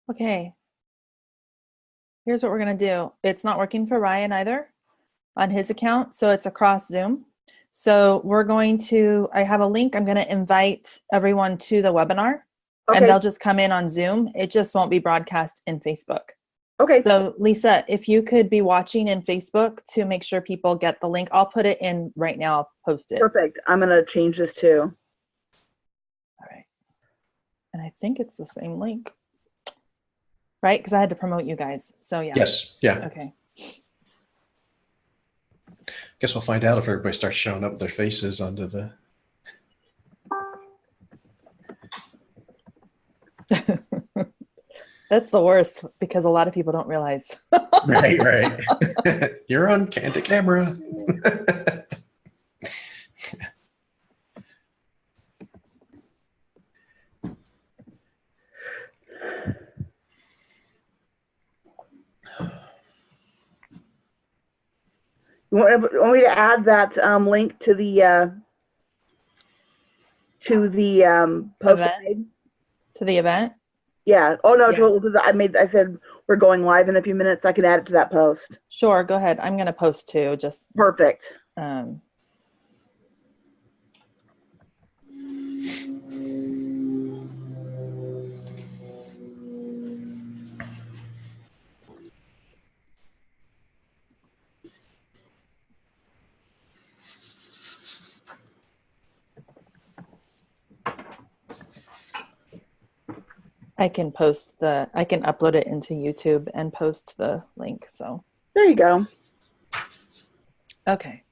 Okay, here's what we're going to do. It's not working for Ryan either on his account, so it's across Zoom. So we're going to, I have a link. I'm going to invite everyone to the webinar, and they'll just come in on Zoom. It just won't be broadcast in Facebook. Okay. So Lisa, if you could be watching in Facebook to make sure people get the link, I'll put it in right now. I'll post it. Perfect. I'm going to change this too. All right. And I think it's the same link, right? Because I had to promote you guys. So yeah. Yes. Yeah. Okay. Guess we'll find out if everybody starts showing up with their faces onto the. That's the worst because a lot of people don't realize. Right. You're on candid camera. You want me to add that link to the post event? To the event? Yeah. Oh no, yeah. I said we're going live in a few minutes. I can add it to that post. Sure, go ahead. I'm going to post too. Just perfect. I can upload it into YouTube and post the link. So there you go. Okay.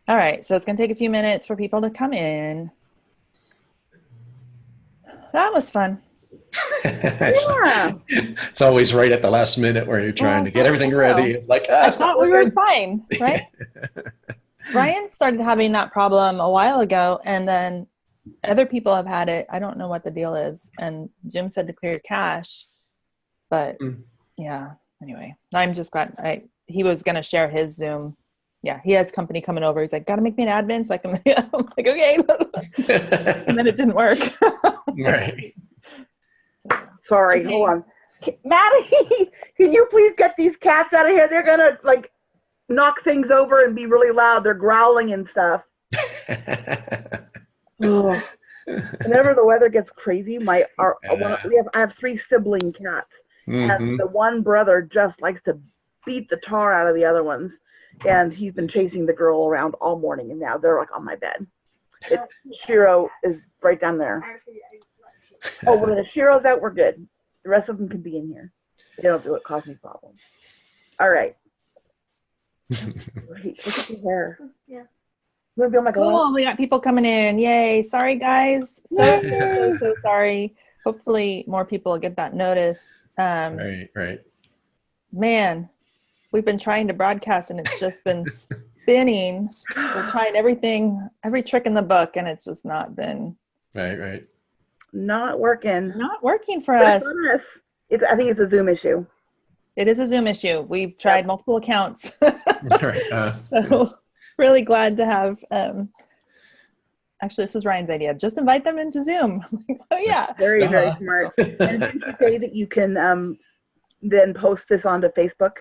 All right. So it's going to take a few minutes for people to come in. That was fun. It's always right at the last minute where you're trying to get everything ready. It's like, I thought we were fine, right? Ryan started having that problem a while ago, and then other people have had it. I don't know what the deal is. And Jim said to clear your cache, but yeah, anyway, I'm just glad he was going to share his Zoom. Yeah. He has company coming over. He's like, got to make me an admin. So I can, I'm like, okay. And then it didn't work. Right. Sorry. Okay. Hold on. Maddie, can you please get these cats out of here? They're going to like knock things over and be really loud. They're growling and stuff. Whenever the weather gets crazy, I have 3 sibling cats, and the one brother just likes to beat the tar out of the other ones, and he's been chasing the girl around all morning, and now they're like on my bed. Shiro is right down there. Oh, when the Shiro's out, we're good. The rest of them can be in here. They don't do it, cause me problems. All right. Look at your hair. Yeah. Cool, we got people coming in. Yay. Sorry, guys. So sorry. Hopefully more people will get that notice. Right. Man, we've been trying to broadcast and it's just been spinning. We're trying every trick in the book, and it's just not been. Right. Not working. Not working for us. I think it's a Zoom issue. It is a Zoom issue. We've tried multiple accounts. So really glad to have, actually this was Ryan's idea. Just invite them into Zoom. Oh yeah. Very smart. And did you say that you can then post this onto Facebook?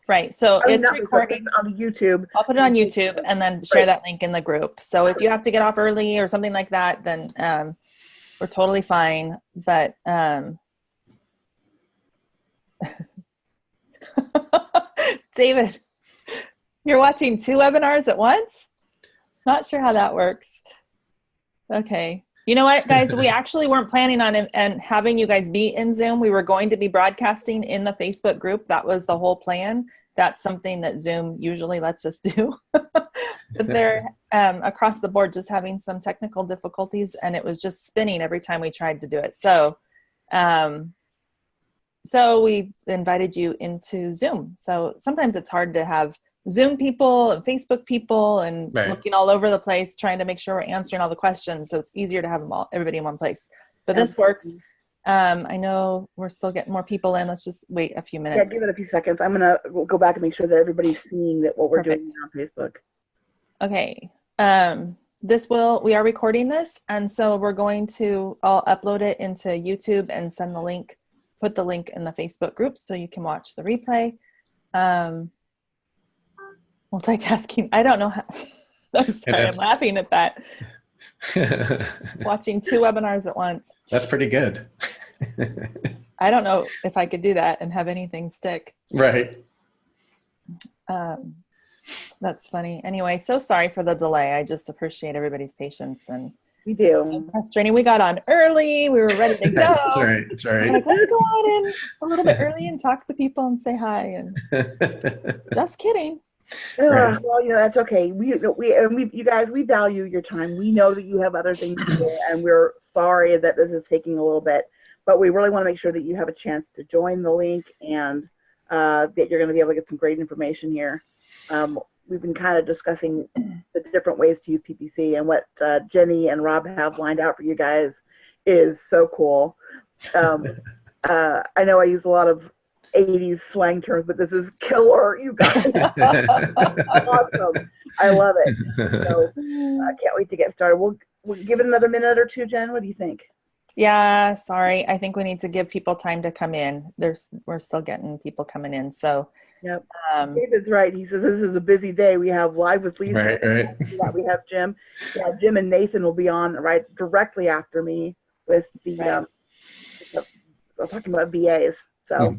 Right. So it's recording on YouTube. I'll put it on YouTube and then share that link in the group. So if you have to get off early or something like that, then we're totally fine. But David, you're watching 2 webinars at once? Not sure how that works. Okay. You know what, guys? We actually weren't planning on and having you guys be in Zoom. We were going to be broadcasting in the Facebook group. That was the whole plan. That's something that Zoom usually lets us do. But they're across the board just having some technical difficulties, and it was just spinning every time we tried to do it. So we invited you into Zoom. So sometimes it's hard to have Zoom people and Facebook people and looking all over the place, trying to make sure we're answering all the questions. So it's easier to have everybody in one place. But this works. I know we're still getting more people in. Let's just wait a few minutes. Yeah, give it a few seconds. I'm going to go back and make sure that everybody's seeing that what we're doing on Facebook. Okay. we are recording this, and so I'll upload it into YouTube and send the link, put the link in the Facebook group so you can watch the replay. Multitasking, I don't know how, I'm sorry, I'm laughing at that. Watching 2 webinars at once. That's pretty good. I don't know if I could do that and have anything stick. Right. That's funny. Anyway, so sorry for the delay. I just appreciate everybody's patience, and we do. Frustrating. We got on early. We were ready to go. That's right. That's right. Like, let's go on in a little bit early and talk to people and say hi. And just kidding. Right. Well, that's okay. You guys, we value your time. We know that you have other things to do, and we're sorry that this is taking a little bit, but we really want to make sure that you have a chance to join the link and that you're going to be able to get some great information here. We've been kind of discussing the different ways to use PPC, and what Jenny and Rob have lined out for you guys is so cool. I know I use a lot of 80s slang terms, but this is killer, you guys. Awesome. I love it. So I can't wait to get started. We'll give it another minute or two, Jen. What do you think? Yeah, sorry. I think we need to give people time to come in. We're still getting people coming in. So yep. David's right. He says this is a busy day. We have Live with Lisa. Right. We have Jim. Yeah, Jim and Nathan will be on right directly after me with the talking about VAs. So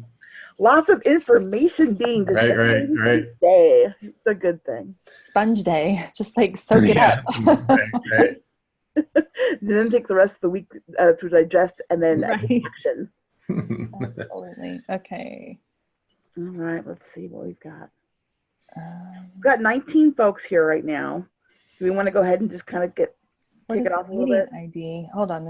lots of information being disseminated today. It's a good thing. Sponge day. Just like soak it up. Right. Then take the rest of the week to digest and then action. Absolutely. Okay. All right. Let's see what we've got. We've got 19 folks here right now. Do we want to go ahead and just kind of kick it off a little bit? ID. Hold on.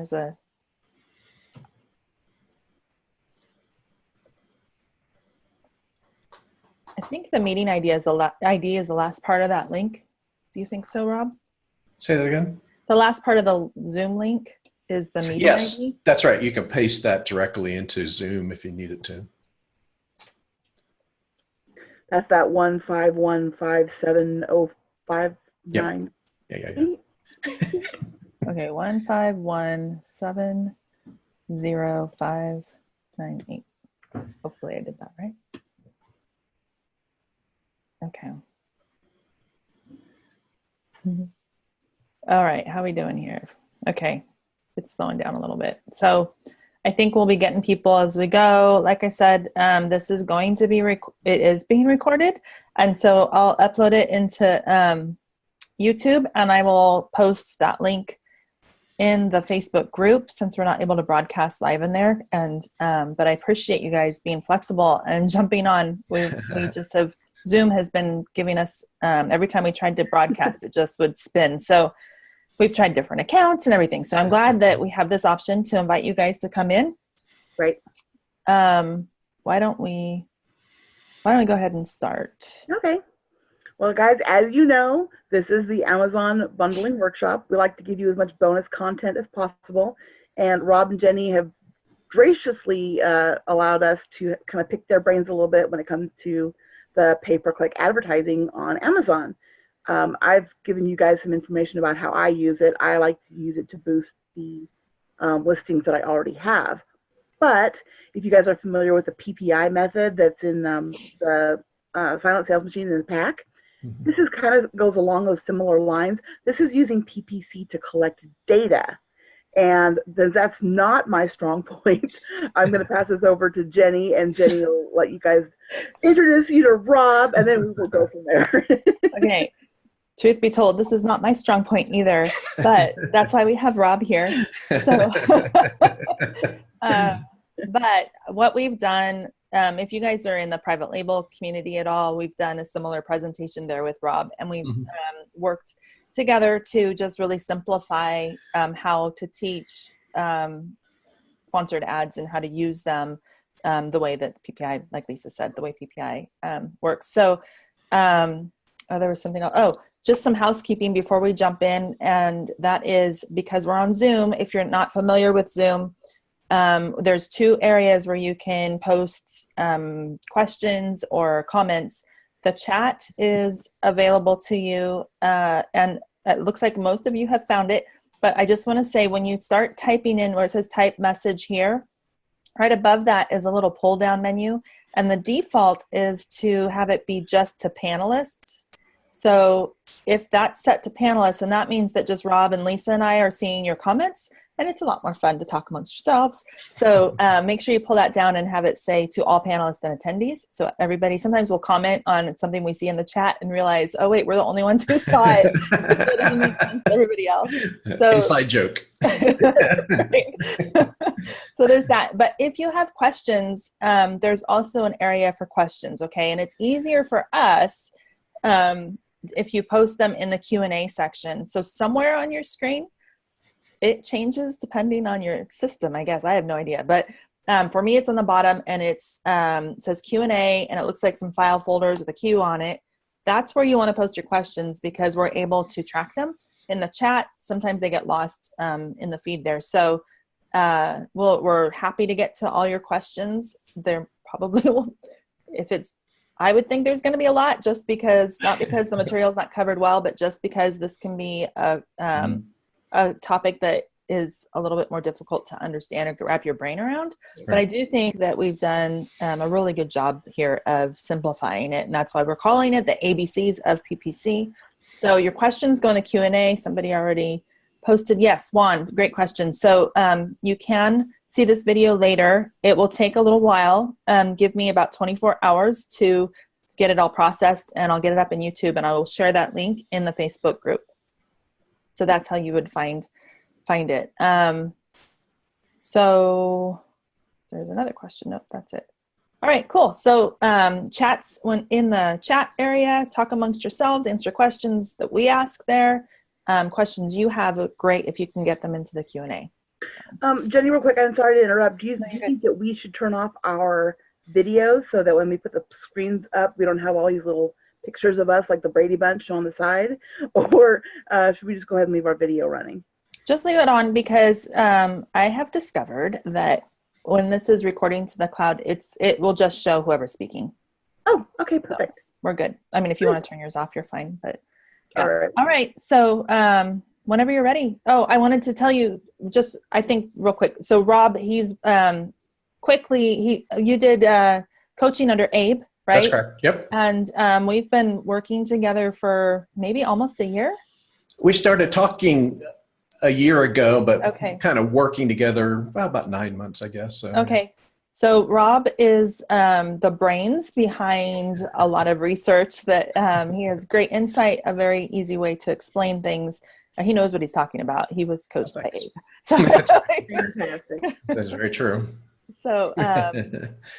I think the meeting ID is the last part of that link. Do you think so, Rob? Say that again. The last part of the Zoom link is the meeting ID? Yes, that's right. You can paste that directly into Zoom if you need it to. That's that 151570559. Yeah. Okay, 1517059. Hopefully I did that right. Okay. All right, how are we doing here? Okay, it's slowing down a little bit. So I think we'll be getting people as we go. Like I said, this is going to be, it is being recorded. And so I'll upload it into YouTube, and I will post that link in the Facebook group since we're not able to broadcast live in there. And but I appreciate you guys being flexible and jumping on. We just have, Zoom has been giving us, every time we tried to broadcast, it just would spin. So we've tried different accounts and everything. So I'm glad that we have this option to invite you guys to come in. Right. Why don't we go ahead and start? Okay. Well, guys, as you know, this is the Amazon Bundling Workshop. We like to give you as much bonus content as possible. And Rob and Jenny have graciously allowed us to kind of pick their brains a little bit when it comes to the pay-per-click advertising on Amazon. I've given you guys some information about how I use it. I like to use it to boost the listings that I already have. But if you guys are familiar with the PPI method that's in the Silent Sales Machine in the pack, this is kind of goes along those similar lines. This is using PPC to collect data. And that's not my strong point. I'm going to pass this over to Jenny, and Jenny will let you guys introduce you to Rob, and then we will go from there. Okay. Truth be told, this is not my strong point either, but that's why we have Rob here. So, but what we've done, if you guys are in the private label community at all, we've done a similar presentation there with Rob, and we've worked together to just really simplify how to teach sponsored ads and how to use them the way that PPI, like Lisa said, the way PPI works. So there was something else. Oh, just some housekeeping before we jump in. And that is because we're on Zoom. If you're not familiar with Zoom, there's 2 areas where you can post questions or comments. The chat is available to you, and it looks like most of you have found it, but I just want to say when you start typing in where it says type message here, right above that is a little pull down menu. And the default is to have it be just to panelists. So if that's set to panelists, and that means that just Rob and Lisa and I are seeing your comments, and it's a lot more fun to talk amongst yourselves. So make sure you pull that down and have it say to all panelists and attendees. So everybody sometimes will comment on something we see in the chat and realize, oh wait, we're the only ones who saw it. It doesn't make sense to everybody else. So, inside joke. So there's that. But if you have questions, there's also an area for questions, okay? And it's easier for us if you post them in the Q&A section. So somewhere on your screen, it changes depending on your system, I guess. I have no idea. But for me, it's on the bottom, and it says Q&A, and it looks like some file folders with a Q on it. That's where you want to post your questions because we're able to track them in the chat. Sometimes they get lost in the feed there. So we're happy to get to all your questions. There probably will, I would think there's going to be a lot, just because, not because the material is not covered well, but just because this can be a topic that is a little bit more difficult to understand or wrap your brain around. Right. But I do think that we've done a really good job here of simplifying it. And that's why we're calling it the ABCs of PPC. So your questions go in the Q&A. Somebody already posted. Yes, Juan, great question. So you can see this video later. It will take a little while. Give me about 24 hours to get it all processed, and I'll get it up in YouTube, and I will share that link in the Facebook group. So that's how you would find it. So there's another question. Nope, that's it. All right, cool. So chats, when in the chat area, talk amongst yourselves, answer questions that we ask there. Questions you have, great if you can get them into the Q&A. Jenny, real quick, I'm sorry to interrupt. Do you think that we should turn off our videos so that when we put the screens up, we don't have all these little pictures of us like the Brady Bunch on the side? Or should we just go ahead and leave our video running? Just leave it on, because I have discovered that when this is recording to the cloud, it will just show whoever's speaking. Oh, okay, perfect. So we're good. I mean, if you want to turn yours off, you're fine. But yeah. All right. So whenever you're ready. Oh, I wanted to tell you just, I think real quick. So Rob, he's you did coaching under Abe, right? That's correct. Yep. And we've been working together for maybe almost a year. We started talking a year ago, but okay, kind of working together, well, about 9 months, I guess. So. Okay. So Rob is the brains behind a lot of research that he has great insight, a very easy way to explain things. He knows what he's talking about. He was coached by Abe. So, that's very true. So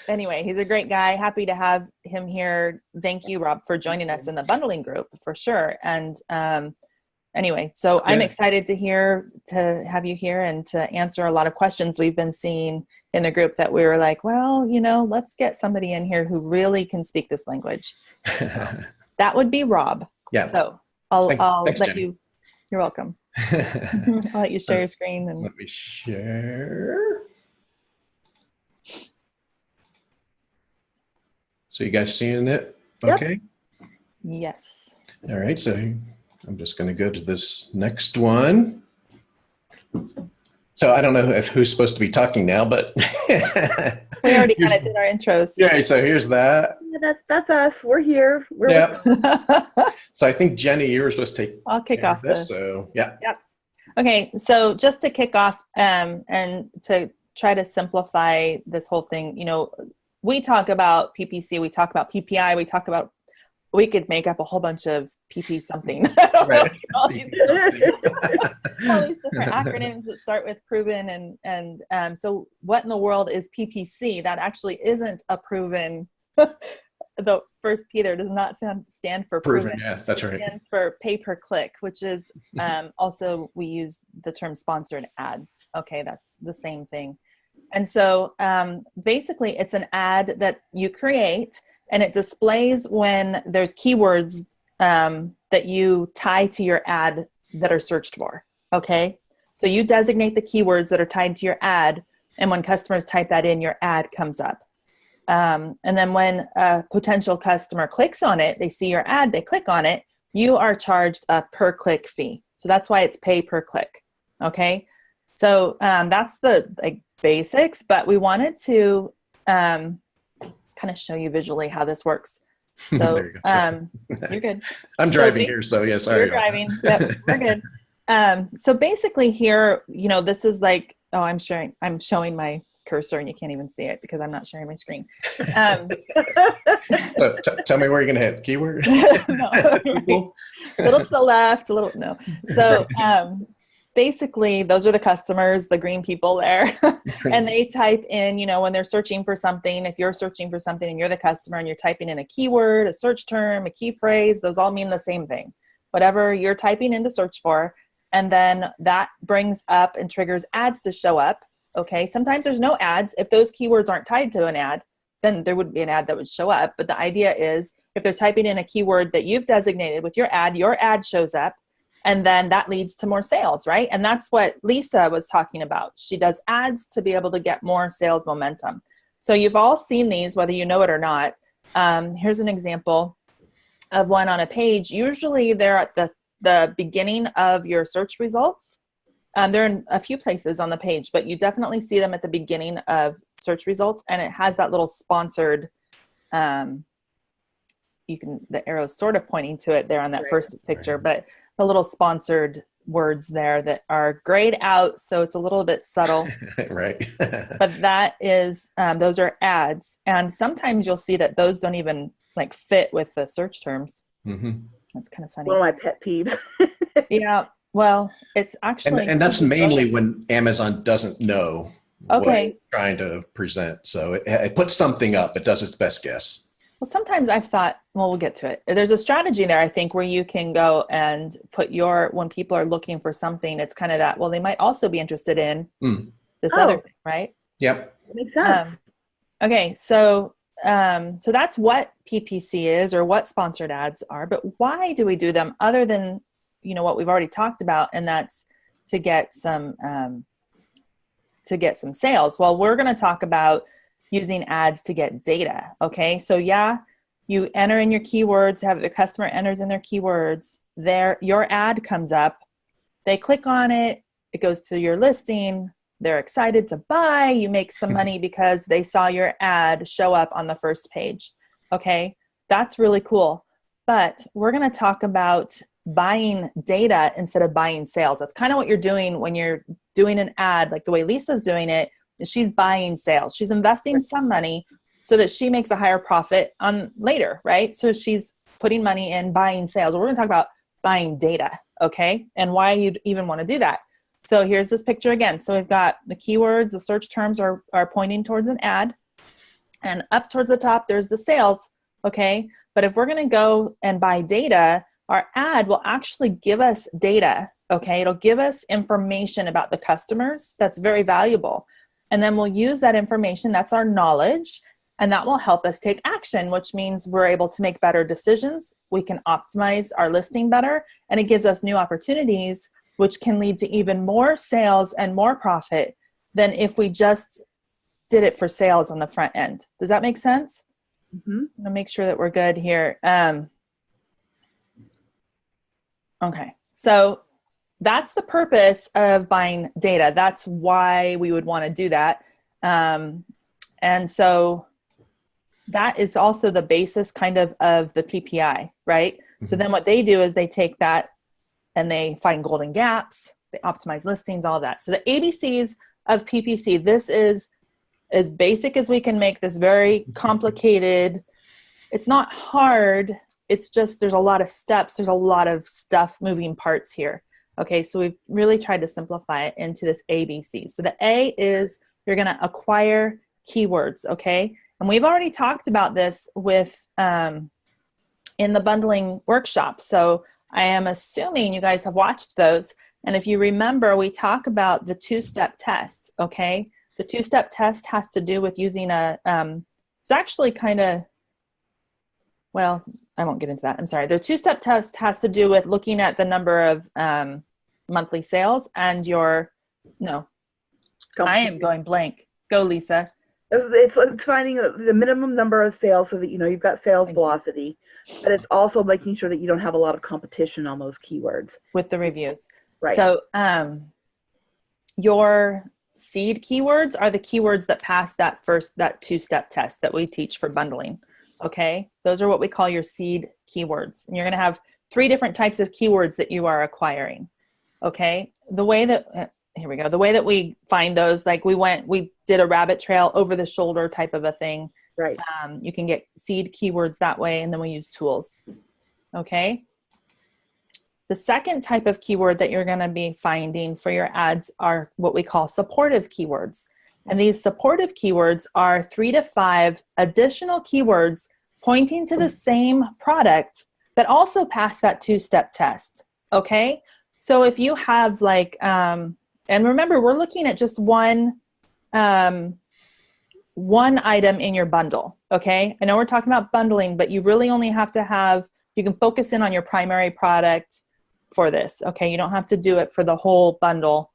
anyway, he's a great guy. Happy to have him here. Thank you, Rob, for joining us in the bundling group for sure. And anyway, so I'm excited to have you here and to answer a lot of questions we've been seeing in the group that we were like, well, let's get somebody in here who really can speak this language. That would be Rob. Yeah. So I'll Thanks, let Jenny. you're welcome. I'll let you share your screen. And let me share. So you guys seeing it? Okay. Yep. Yes. All right. So I'm just going to go to this next one. So I don't know who's supposed to be talking now, but we already kind of did our intros. Yeah. So here's that. Yeah, that's us. We're here. So I think Jenny, you were supposed to take. I'll kick off this. So yeah. Yep. Okay. So just to kick off and to try to simplify this whole thing, we talk about PPC, we talk about PPI, we could make up a whole bunch of PP something. Right. all these different acronyms that start with proven and so what in the world is PPC? That actually isn't a proven. The first P there does not stand for proven. Yeah, that's right. It stands for pay per click, which is also we use the term sponsored ads. Okay, that's the same thing. And so basically it's an ad that you create and it displays when there's keywords that you tie to your ad that are searched for. Okay. So you designate the keywords that are tied to your ad. And when customers type that in, your ad comes up. And then when a potential customer clicks on it, they see your ad, they click on it. you are charged a per click fee. So that's why it's pay per click. Okay. So that's the basics, but we wanted to kind of show you visually how this works. So There you go. you're good. I'm driving here, so yeah, sorry. You're driving. Yep, we're good. So basically here, this is like, I'm showing my cursor and you can't even see it because I'm not sharing my screen. So tell me where you're going to hit. Keyword? No, right. A little to the left, a little, no. So basically those are the customers, the green people there. And they type in, when they're searching for something, if you're searching for something and you're the customer and you're typing in a keyword, a search term, a key phrase, those all mean the same thing. Whatever you're typing in to search for, and then that brings up and triggers ads to show up. Okay, sometimes there's no ads. If those keywords aren't tied to an ad, then there wouldn't be an ad that would show up. But the idea is if they're typing in a keyword that you've designated with your ad shows up, and then that leads to more sales, right? And that's what Lisa was talking about. She does ads to be able to get more sales momentum. So you've all seen these, whether you know it or not. Here's an example of one on a page. Usually they're at the beginning of your search results. They're in a few places on the page, but you definitely see them at the beginning of search results, and it has that little sponsored, the arrow's sort of pointing to it there on that first picture, but the little sponsored words there that are grayed out, so it's a little bit subtle. Right. But that is, those are ads, and sometimes you'll see that those don't even fit with the search terms. Mm-hmm. That's kind of funny. One of my pet peeves. Yeah. Well, it's actually, and that's mainly when Amazon doesn't know what it's trying to present. So it puts something up, it does its best guess. Well, sometimes I've thought, we'll get to it. There's a strategy there, I think, where you can go and put when people are looking for something, it's kind of that, they might also be interested in this other thing, right? Yep. That makes sense. Okay. So that's what PPC is, or what sponsored ads are, but why do we do them other than what we've already talked about, and that's to get some sales. Well, we're going to talk about using ads to get data. Okay. So you enter in your keywords, have the customer enters in their keywords there, your ad comes up, they click on it, it goes to your listing, they're excited to buy, you make some money because they saw your ad show up on the first page. Okay. That's really cool. But we're going to talk about buying data instead of buying sales. That's kind of what you're doing when you're doing an ad, like the way Lisa's doing it. She's buying sales. She's investing some money so that she makes a higher profit on later, right? So she's putting money in buying sales. We're going to talk about buying data, okay? And why you'd even want to do that. So here's this picture again. So we've got the keywords, the search terms are pointing towards an ad, and up towards the top, there's the sales, okay? But if we're going to go and buy data, our ad will actually give us data, okay? It'll give us information about the customers that's very valuable. And then we'll use that information, that's our knowledge, and that will help us take action, which means we're able to make better decisions. We can optimize our listing better, and it gives us new opportunities, which can lead to even more sales and more profit than if we just did it for sales on the front end. Does that make sense? Mm-hmm. I'm going to make sure that we're good here. Okay, so that's the purpose of buying data. That's why we would want to do that. And so that is also the basis kind of the PPI, right? Mm-hmm. So then what they do is they take that and they find golden gaps, they optimize listings, all that. So the ABCs of PPC, this is as basic as we can make this very complicated. It's not hard. It's just, there's a lot of steps. There's a lot of stuff, moving parts here. Okay, so we've really tried to simplify it into this ABC. So the A is you're going to acquire keywords, okay? And we've already talked about this with in the bundling workshop. So I am assuming you guys have watched those. And if you remember, we talk about the two-step test, okay? The two-step test has to do with using it's actually kind of, well, I won't get into that. I'm sorry. The two-step test has to do with looking at the number of monthly sales and I am going blank. Go, Lisa. It's finding the minimum number of sales so that you've got sales velocity, but it's also making sure that you don't have a lot of competition on those keywords with the reviews. Right. So your seed keywords are the keywords that pass that two-step test that we teach for bundling. Okay, those are what we call your seed keywords, and you're going to have 3 different types of keywords that you are acquiring. Okay, the way that the way that we find those, like we did a rabbit trail over the shoulder type of a thing. Right. You can get seed keywords that way, and then we use tools. Okay. The second type of keyword that you're going to be finding for your ads are what we call supportive keywords. And these supportive keywords are 3 to 5 additional keywords pointing to the same product that also pass that 2-step test. Okay. So if you have like, and remember, we're looking at just one item in your bundle. Okay. I know we're talking about bundling, but you really only have to have, you can focus in on your primary product for this. Okay. You don't have to do it for the whole bundle.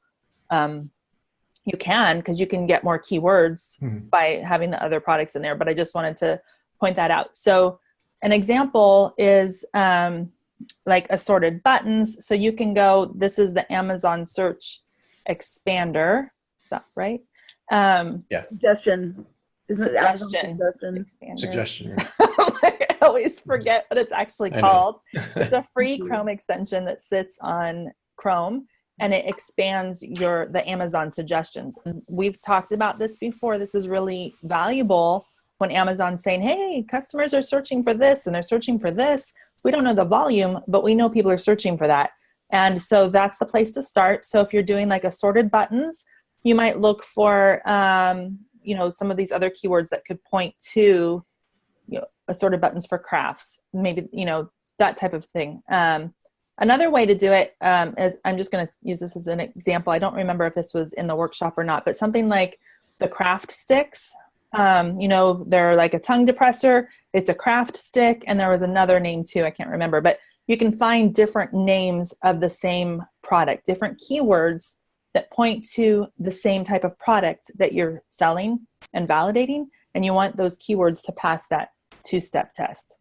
You can, because you can get more keywords by having the other products in there, but I just wanted to point that out. So an example is like assorted buttons. So you can go, this is the Amazon search expander. Is that right? Yeah. Suggestion. Isn't Suggestion. Suggestion. I always forget what it's actually called. It's a free Chrome extension that sits on Chrome, and it expands the Amazon suggestions. And we've talked about this before. This is really valuable when Amazon's saying, hey, customers are searching for this and they're searching for this. We don't know the volume, but we know people are searching for that. And so that's the place to start. So if you're doing like assorted buttons, you might look for, some of these other keywords that could point to, assorted buttons for crafts, maybe, that type of thing. Another way to do it is, I'm just going to use this as an example. I don't remember if this was in the workshop or not, but something like the craft sticks. They're like a tongue depressor. It's a craft stick. And there was another name too. I can't remember, but you can find different names of the same product, different keywords that point to the same type of product that you're selling and validating. And you want those keywords to pass that 2-step test.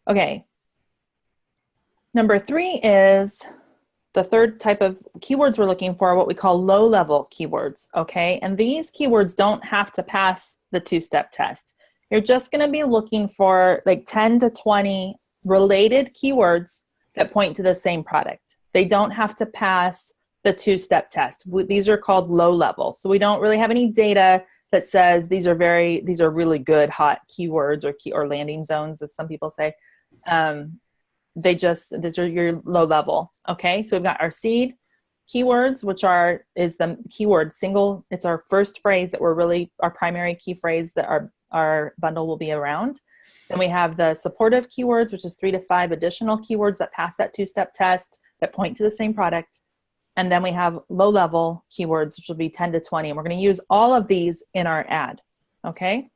Okay. Number 3 is the third type of keywords we're looking for, what we call low-level keywords. Okay. And these keywords don't have to pass the 2-step test. You're just going to be looking for like 10 to 20 related keywords that point to the same product. They don't have to pass the 2-step test. These are called low level. So we don't really have any data that says these are really good hot keywords or landing zones, as some people say. These are your low level. Okay. So we've got our seed keywords, which is the keyword single. It's our first phrase that our primary key phrase that our bundle will be around. Then we have the supportive keywords, which is 3 to 5 additional keywords that pass that 2-step test that point to the same product. And then we have low-level keywords, which will be 10 to 20. And we're going to use all of these in our ad. Okay?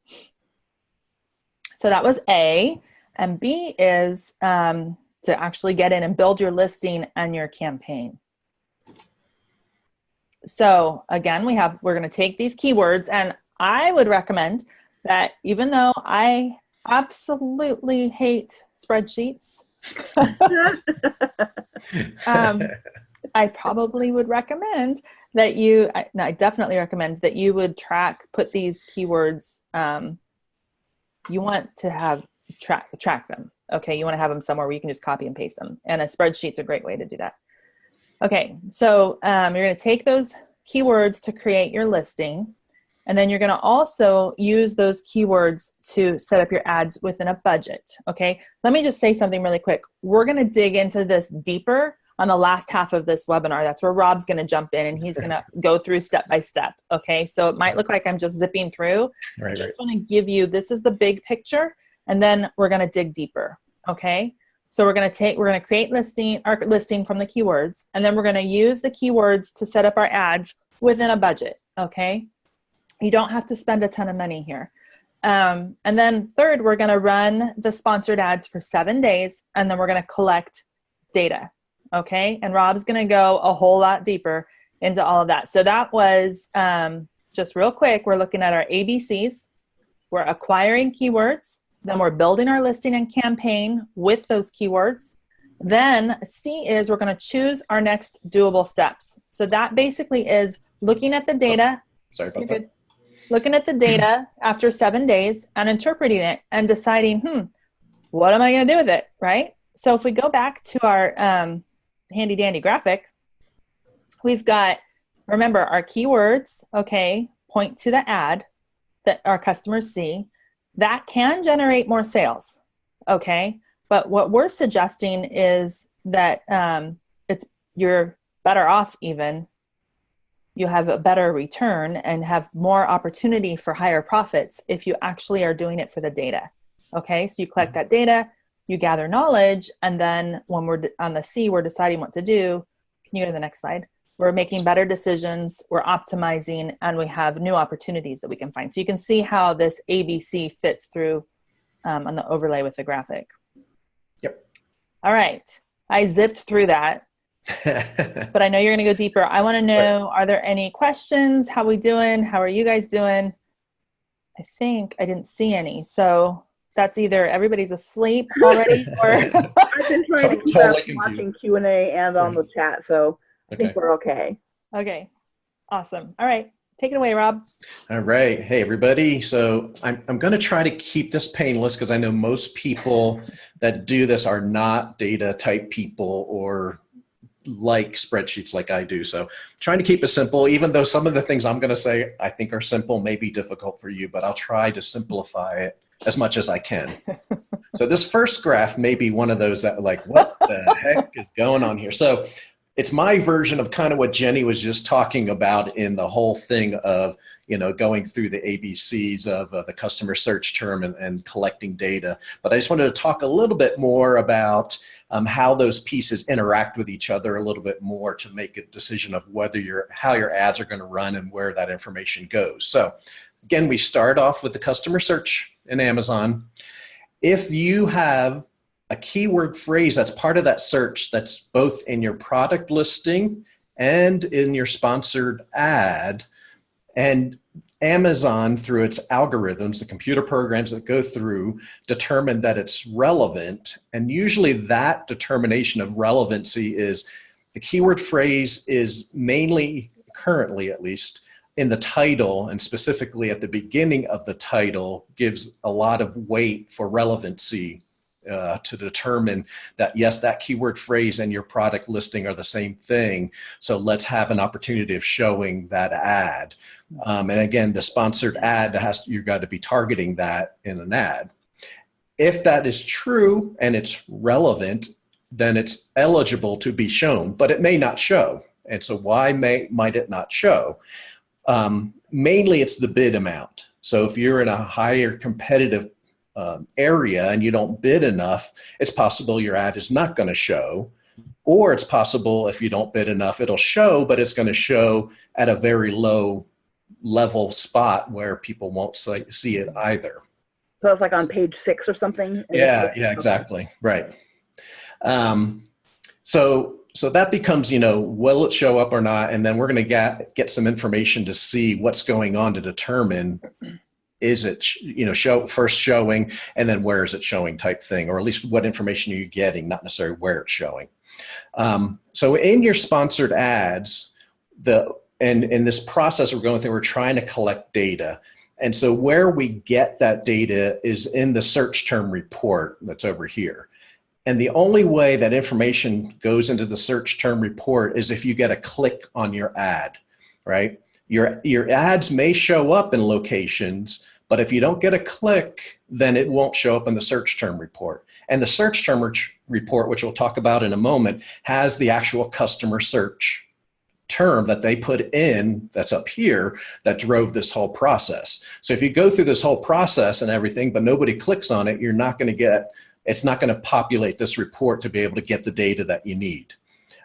So that was A. And B is to actually get in and build your listing and your campaign. So again, we're going to take these keywords, and I would recommend that, even though I absolutely hate spreadsheets, I probably would recommend that I definitely recommend that you would put these keywords, you want to track them. Okay. You want to have them somewhere where you can just copy and paste them. And a spreadsheet's a great way to do that. Okay. So you're going to take those keywords to create your listing. And then you're going to also use those keywords to set up your ads within a budget. Okay. Let me just say something really quick. We're going to dig into this deeper on the last half of this webinar. That's where Rob's going to jump in and he's going to go through step by step. Okay. So it might look like I'm just zipping through. I just want to give you, this is the big picture, and then we're going to dig deeper. Okay. So we're going to create our listing from the keywords, and then we're going to use the keywords to set up our ads within a budget. Okay. You don't have to spend a ton of money here. And then third, we're going to run the sponsored ads for 7 days, and then we're going to collect data. Okay. And Rob's going to go a whole lot deeper into all of that. So that was just real quick. We're looking at our ABCs. We're acquiring keywords. Then we're building our listing and campaign with those keywords. Then C is we're going to choose our next doable steps. So that basically is looking at the data. Sorry about that. Looking at the data after 7 days and interpreting it and deciding, what am I going to do with it, right? So if we go back to our handy dandy graphic, we've got, remember, our keywords, okay, point to the ad that our customers see. That can generate more sales, okay? But what we're suggesting is that you're better off even. You have a better return and have more opportunity for higher profits if you actually are doing it for the data. Okay, so you collect that data, you gather knowledge, and then when we're on the C, we're deciding what to do. Can you go to the next slide? We're making better decisions, we're optimizing, and we have new opportunities that we can find. So you can see how this ABC fits through on the overlay with the graphic. Yep. All right, I zipped through that. But I know you're going to go deeper. I want to know, are there any questions? How we doing? How are you guys doing? I think I didn't see any. So that's either everybody's asleep already or I've been trying to keep up watching Q&A and on the chat, so I think we're okay. Okay. Awesome. All right. Take it away, Rob. All right. Hey, everybody. So I'm going to try to keep this painless because I know most people that do this are not data type people or like spreadsheets like I do. So trying to keep it simple, even though some of the things I'm going to say I think are simple may be difficult for you, but I'll try to simplify it as much as I can. So this first graph may be one of those that like, what the heck is going on here? So it's my version of kind of what Jenny was just talking about in the whole thing of, going through the ABCs of the customer search term and collecting data. But I just wanted to talk a little bit more about how those pieces interact with each other a little bit more to make a decision of how your ads are going to run and where that information goes. So again, we start off with the customer search in Amazon. If you have a keyword phrase that's part of that search that's both in your product listing and in your sponsored ad, and Amazon, through its algorithms, the computer programs that go through, determine that it's relevant. And usually that determination of relevancy is the keyword phrase is mainly, currently at least, in the title, and specifically at the beginning of the title, gives a lot of weight for relevancy to determine that, yes, that keyword phrase and your product listing are the same thing. So let's have an opportunity of showing that ad. And again, the sponsored ad you've got to be targeting that in an ad. If that is true and it's relevant, then it's eligible to be shown, but it may not show. And so why might it not show? Mainly it's the bid amount. So if you're in a higher competitive area and you don't bid enough, it's possible your ad is not going to show. Or it's possible if you don't bid enough, it'll show, but it's going to show at a very low level spot where people won't see it either. So it's like on page 6 or something? Yeah, exactly. Right. So that becomes, will it show up or not? And then we're going to get some information to see what's going on to determine, is it, first showing, and then where is it showing type thing, or at least what information are you getting, not necessarily where it's showing. So in your sponsored ads, and in this process we're going through, we're trying to collect data. And so where we get that data is in the search term report that's over here. And the only way that information goes into the search term report is if you get a click on your ad, right? Your ads may show up in locations, but if you don't get a click, then it won't show up in the search term report. And the search term report, which we'll talk about in a moment, has the actual customer search term that they put in, that's up here, that drove this whole process. So if you go through this whole process and everything, but nobody clicks on it, it's not going to populate this report to be able to get the data that you need.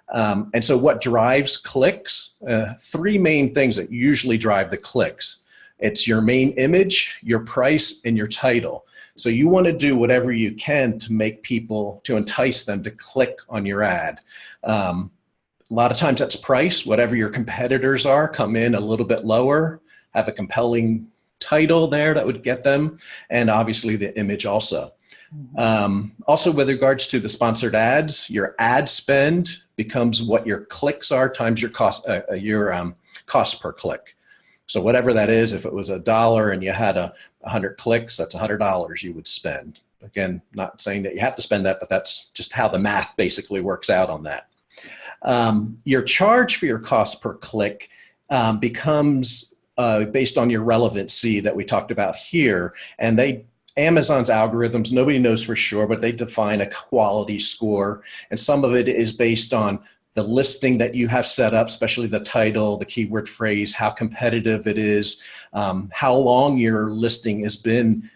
And so what drives clicks? 3 main things that usually drive the clicks. It's your main image, your price, and your title. So you want to do whatever you can to make people, to entice them to click on your ad. A lot of times that's price. Whatever your competitors are, come in a little bit lower, have a compelling title there that would get them, and obviously the image also. Also, with regards to the sponsored ads, your ad spend becomes what your clicks are times your cost per click. So whatever that is, if it was $1 and you had 100 clicks, that's $100 you would spend. Again, not saying that you have to spend that, but that's just how the math basically works out on that. Your charge for your cost per click becomes based on your relevancy that we talked about here. And Amazon's algorithms, nobody knows for sure, but they define a quality score. And some of it is based on the listing that you have set up, especially the title, the keyword phrase, how competitive it is, how long your listing has been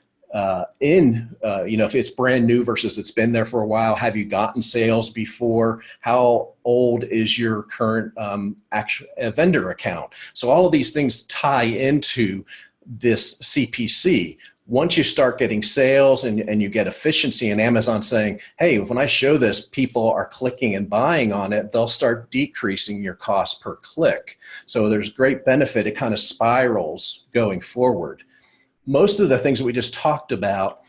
if it's brand new versus it's been there for a while. Have you gotten sales before? How old is your current vendor account? So all of these things tie into this CPC. Once you start getting sales and you get efficiency, and Amazon saying, hey, when I show this, people are clicking and buying on it, they'll start decreasing your cost per click. So there's great benefit. It kind of spirals going forward. Most of the things that we just talked about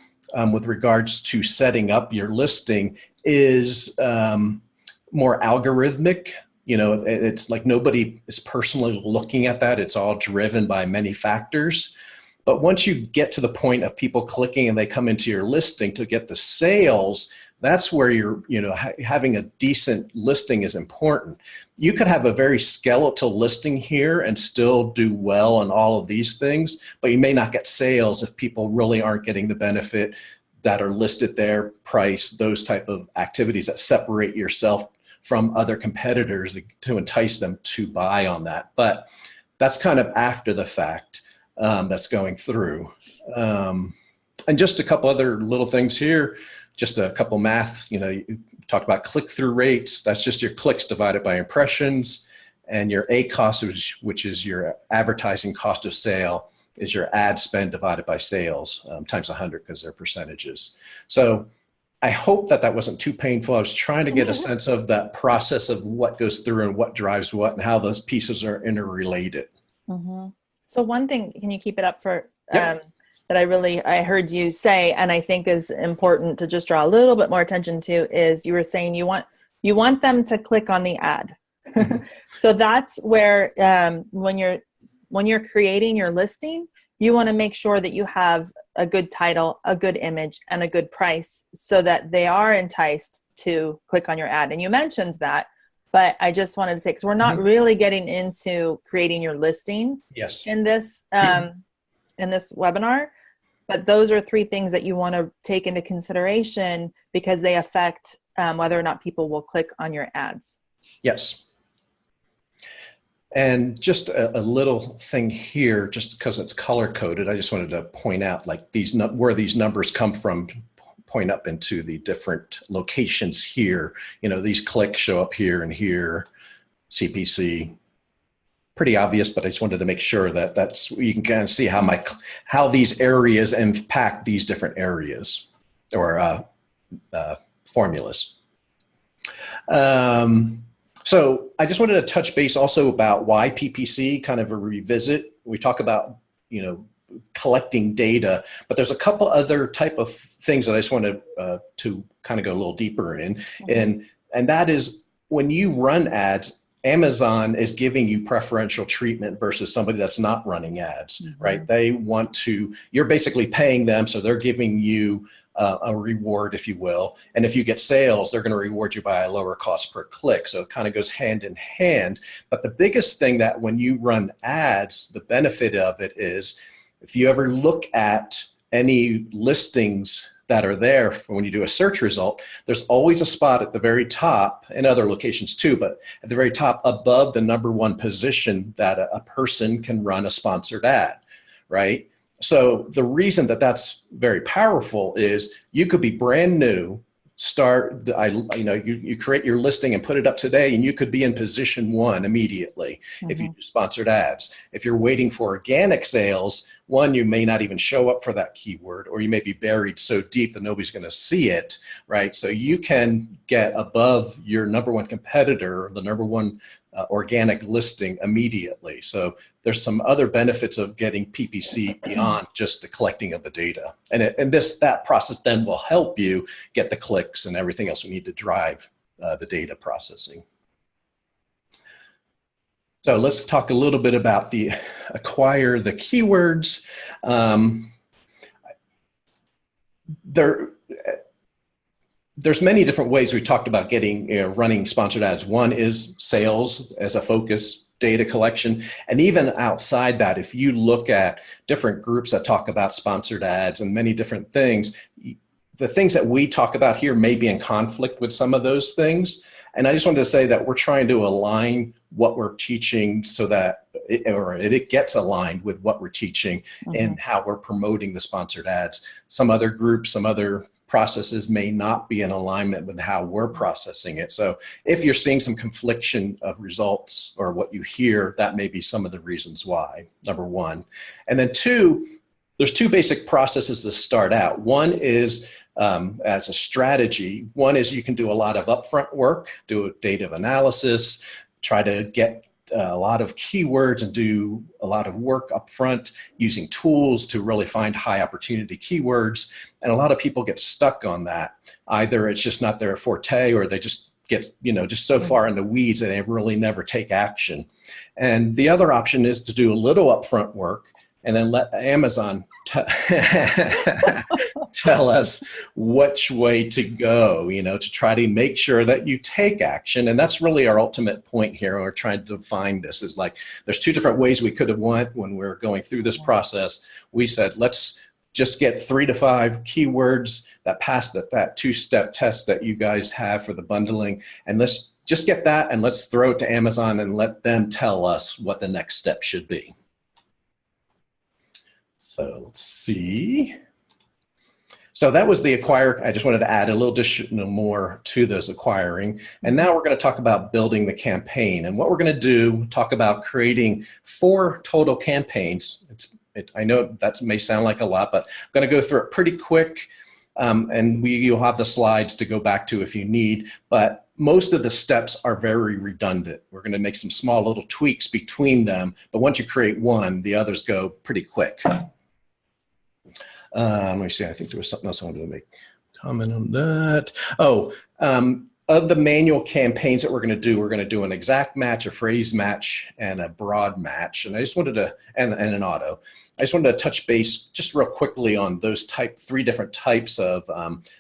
with regards to setting up your listing is more algorithmic. It's like nobody is personally looking at that. It's all driven by many factors. But once you get to the point of people clicking and they come into your listing to get the sales, that's where having a decent listing is important. You could have a very skeletal listing here and still do well on all of these things, but you may not get sales if people really aren't getting the benefit that are listed there, price, those type of activities that separate yourself from other competitors to entice them to buy on that. But that's kind of after the fact. That's going through. And just a couple other little things here, just a couple math, you talked about click-through rates. That's just your clicks divided by impressions, and your ACoS, which is your advertising cost of sale, is your ad spend divided by sales times 100 because they're percentages. So I hope that wasn't too painful. I was trying to get a sense of that process of what goes through and what drives what and how those pieces are interrelated. Mm-hmm. So one thing, can you keep it up for, that I heard you say, and I think is important to just draw a little bit more attention to, is you were saying you want them to click on the ad. Mm-hmm. So that's where, when you're creating your listing, you want to make sure that you have a good title, a good image, and a good price so that they are enticed to click on your ad. And you mentioned that. But I just wanted to say, because we're not really getting into creating your listing in this webinar, but those are 3 things that you want to take into consideration because they affect whether or not people will click on your ads. Yes. And just a little thing here, just because it's color coded, I just wanted to point out like where these numbers come from. Point up into the different locations here. These clicks show up here and here, CPC. Pretty obvious, but I just wanted to make sure that you can kind of see how these areas impact these different areas or formulas. So I just wanted to touch base also about why PPC, kind of a revisit. We talk about, collecting data, but there's a couple other type of things that I just wanted to kind of go a little deeper in. Mm-hmm. And that is when you run ads, Amazon is giving you preferential treatment versus somebody that's not running ads, mm-hmm. right? You're basically paying them, so they're giving you a reward, if you will. And if you get sales, they're going to reward you by a lower cost per click. So it kind of goes hand in hand. But the biggest thing that when you run ads, the benefit of it is, if you ever look at any listings that are there when you do a search result, there's always a spot at the very top, and other locations too, but at the very top above the number 1 position that a person can run a sponsored ad, right? So the reason that's very powerful is you could be brand new, you create your listing and put it up today, and you could be in position 1 immediately, mm-hmm. if you do sponsored ads. If you're waiting for organic sales, one, you may not even show up for that keyword, or you may be buried so deep that nobody's going to see it, right? So you can get above your number one competitor, the number one organic listing immediately. So there's some other benefits of getting PPC beyond just the collecting of the data. And that process then will help you get the clicks and everything else we need to drive the data processing. So let's talk a little bit about the acquire the keywords. There's many different ways we talked about getting, running sponsored ads. One is sales as a focus, data collection, and even outside that, if you look at different groups that talk about sponsored ads and many different things, the things that we talk about here may be in conflict with some of those things. And I just wanted to say that we're trying to align what we're teaching so that it gets aligned with what we're teaching and how we're promoting the sponsored ads. Some other groups, some other processes may not be in alignment with how we're processing it. So if you're seeing some confliction of results or what you hear, that may be some of the reasons why, number one. And then two, there's two basic processes to start out. One is as a strategy. One is you can do a lot of upfront work, do a data analysis, try to get a lot of keywords and do a lot of work upfront using tools to really find high opportunity keywords. And a lot of people get stuck on that. Either it's just not their forte, or they just get, just so far in the weeds that they really never take action. And the other option is to do a little upfront work and then let Amazon tell us which way to go, to try to make sure that you take action. And that's really our ultimate point here. We're trying to define this is like, there's two different ways we could have went when we were going through this process. We said, let's just get 3 to 5 keywords that pass that two-step test that you guys have for the bundling. And let's just get that and let's throw it to Amazon and let them tell us what the next step should be. So let's see. So that was the acquire. I just wanted to add a little additional more to those acquiring. And now we're going to talk about building the campaign. And what we're going to do, talk about creating 4 total campaigns. I know that may sound like a lot, but I'm going to go through it pretty quick. And you'll have the slides to go back to if you need. But most of the steps are very redundant. We're going to make some small little tweaks between them. But once you create one, the others go pretty quick. Let me see, I think there was something else I wanted to make comment on that. Of the manual campaigns that we're going to do an exact match, a phrase match, and a broad match. And I just wanted to, and an auto. I just wanted to touch base just real quickly on those 3 different types of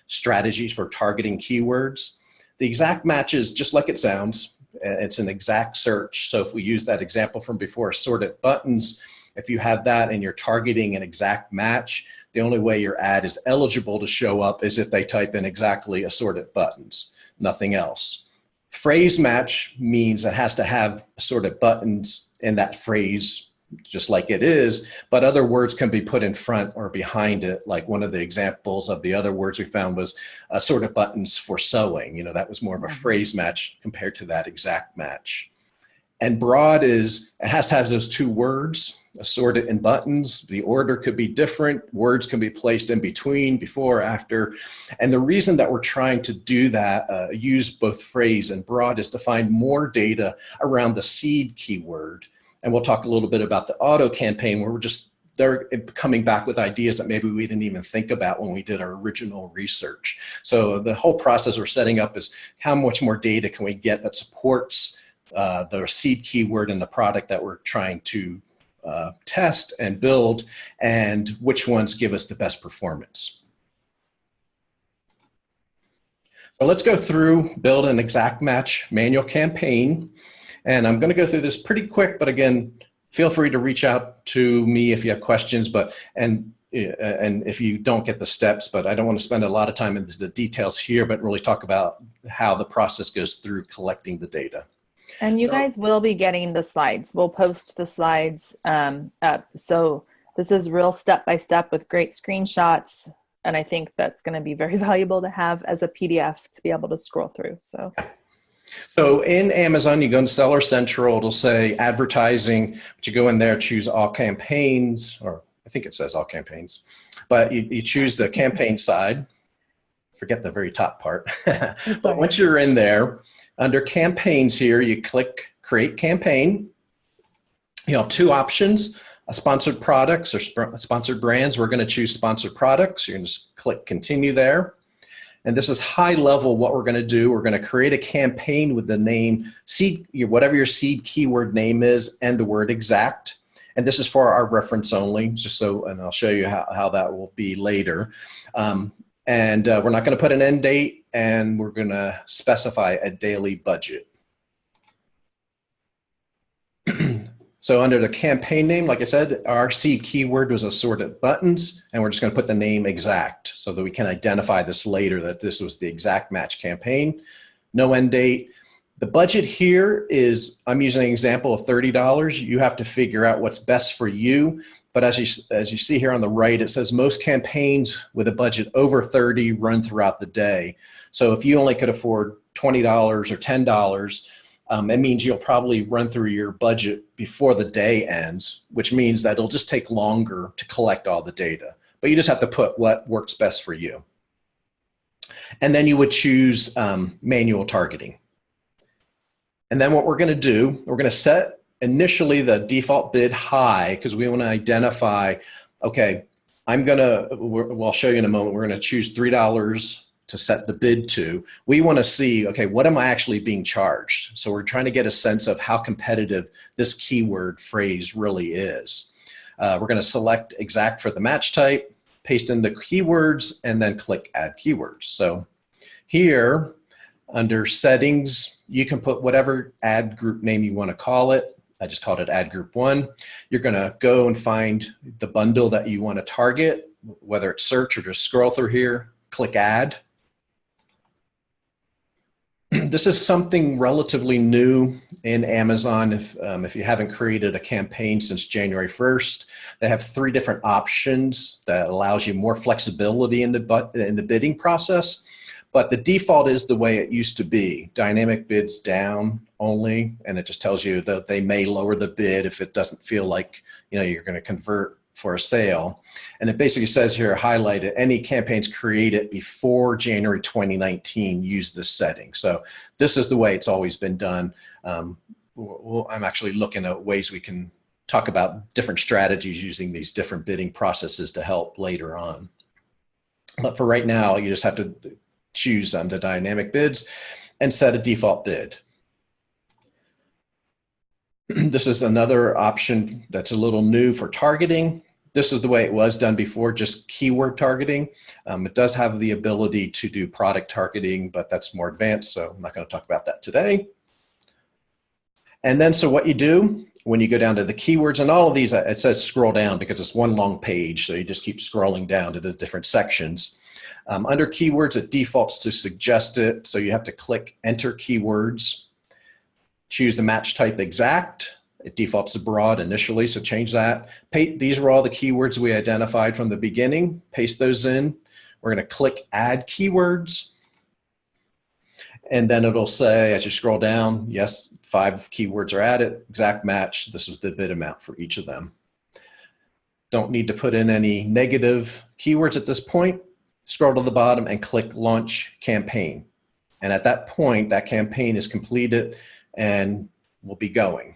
strategies for targeting keywords. The exact match is just like it sounds. It's an exact search. So if we use that example from before, assorted buttons, if you have that and you're targeting an exact match, the only way your ad is eligible to show up is if they type in exactly assorted buttons, nothing else. Phrase match means it has to have assorted buttons in that phrase just like it is, but other words can be put in front or behind it. Like one of the examples of the other words we found was assorted buttons for sewing. That was more of a phrase match compared to that exact match. And broad is, it has to have those 2 words, assorted and buttons. The order could be different. Words can be placed in between, before, after. And the reason that we're trying to do that, use both phrase and broad, is to find more data around the seed keyword. And we'll talk a little bit about the auto campaign, where they're coming back with ideas that maybe we didn't even think about when we did our original research. So the whole process we're setting up is how much more data can we get that supports the seed keyword and the product that we're trying to test and build, and which ones give us the best performance. So let's go through, build an exact match manual campaign. And I'm going to go through this pretty quick, but again, feel free to reach out to me if you have questions, and if you don't get the steps, but I don't want to spend a lot of time in the details here, but really talk about how the process goes through collecting the data. And you guys will be getting the slides. We'll post the slides up. So this is real step-by-step with great screenshots. And I think that's going to be very valuable to have as a PDF to be able to scroll through. So in Amazon, you go into Seller Central, it'll say advertising, but you go in there, choose all campaigns, or I think it says all campaigns, but you choose the campaign side. Forget the very top part. But once you're in there, under campaigns here, you click create campaign. You have two options, sponsored products or sponsored brands. We're going to choose sponsored products. You're going to just click continue there. And this is high level what we're going to do. We're going to create a campaign with the name seed, whatever your seed keyword name is, and the word exact. And this is for our reference only, just so, and I'll show you how that will be later. And we're not going to put an end date, and we're going to specify a daily budget. So under the campaign name, like I said, our seed keyword was assorted buttons, and we're just going to put the name exact so that we can identify this later that this was the exact match campaign. No end date. The budget here is, I'm using an example of $30. You have to figure out what's best for you. But as you see here on the right, it says most campaigns with a budget over 30 run throughout the day. So if you only could afford $20 or $10, it means you'll probably run through your budget before the day ends, which means that it'll just take longer to collect all the data. But you just have to put what works best for you. And then you would choose manual targeting. And then what we're going to do, we're going to set initially the default bid high because we want to identify, okay, I'll show you in a moment, we're going to choose $3 to set the bid to. We want to see, okay, what am I actually being charged? So we're trying to get a sense of how competitive this keyword phrase really is. We're going to select exact for the match type, paste in the keywords, and then click add keywords. So here under settings, you can put whatever ad group name you want to call it. I just called it ad group 1. You're going to go and find the bundle that you want to target, whether it's search or just scroll through here, click add. This is something relatively new in Amazon. If you haven't created a campaign since January 1st, they have 3 different options that allows you more flexibility in the bidding process. But the default is the way it used to be. Dynamic bids down only, and it just tells you that they may lower the bid if it doesn't feel like you're going to convert for a sale. And it basically says here, highlighted, any campaigns created before January 2019 use this setting. So this is the way it's always been done. I'm actually looking at ways we can talk about different strategies using these different bidding processes to help later on. But for right now, you just have to choose the dynamic bids and set a default bid. This is another option that's a little new for targeting. This is the way it was done before, just keyword targeting. It does have the ability to do product targeting, but that's more advanced, so I'm not going to talk about that today. And then, so what you do when you go down to the keywords, and all of these, it says scroll down because it's one long page, so you just keep scrolling down to the different sections. Under keywords, it defaults to suggested, so you have to click enter keywords, choose the match type exact. It defaults to broad initially, so change that. These were all the keywords we identified from the beginning. Paste those in. We're going to click add keywords. And then it'll say, as you scroll down, yes, 5 keywords are added, exact match. This is the bid amount for each of them. Don't need to put in any negative keywords at this point. Scroll to the bottom and click launch campaign. And at that point, that campaign is completed and will be going.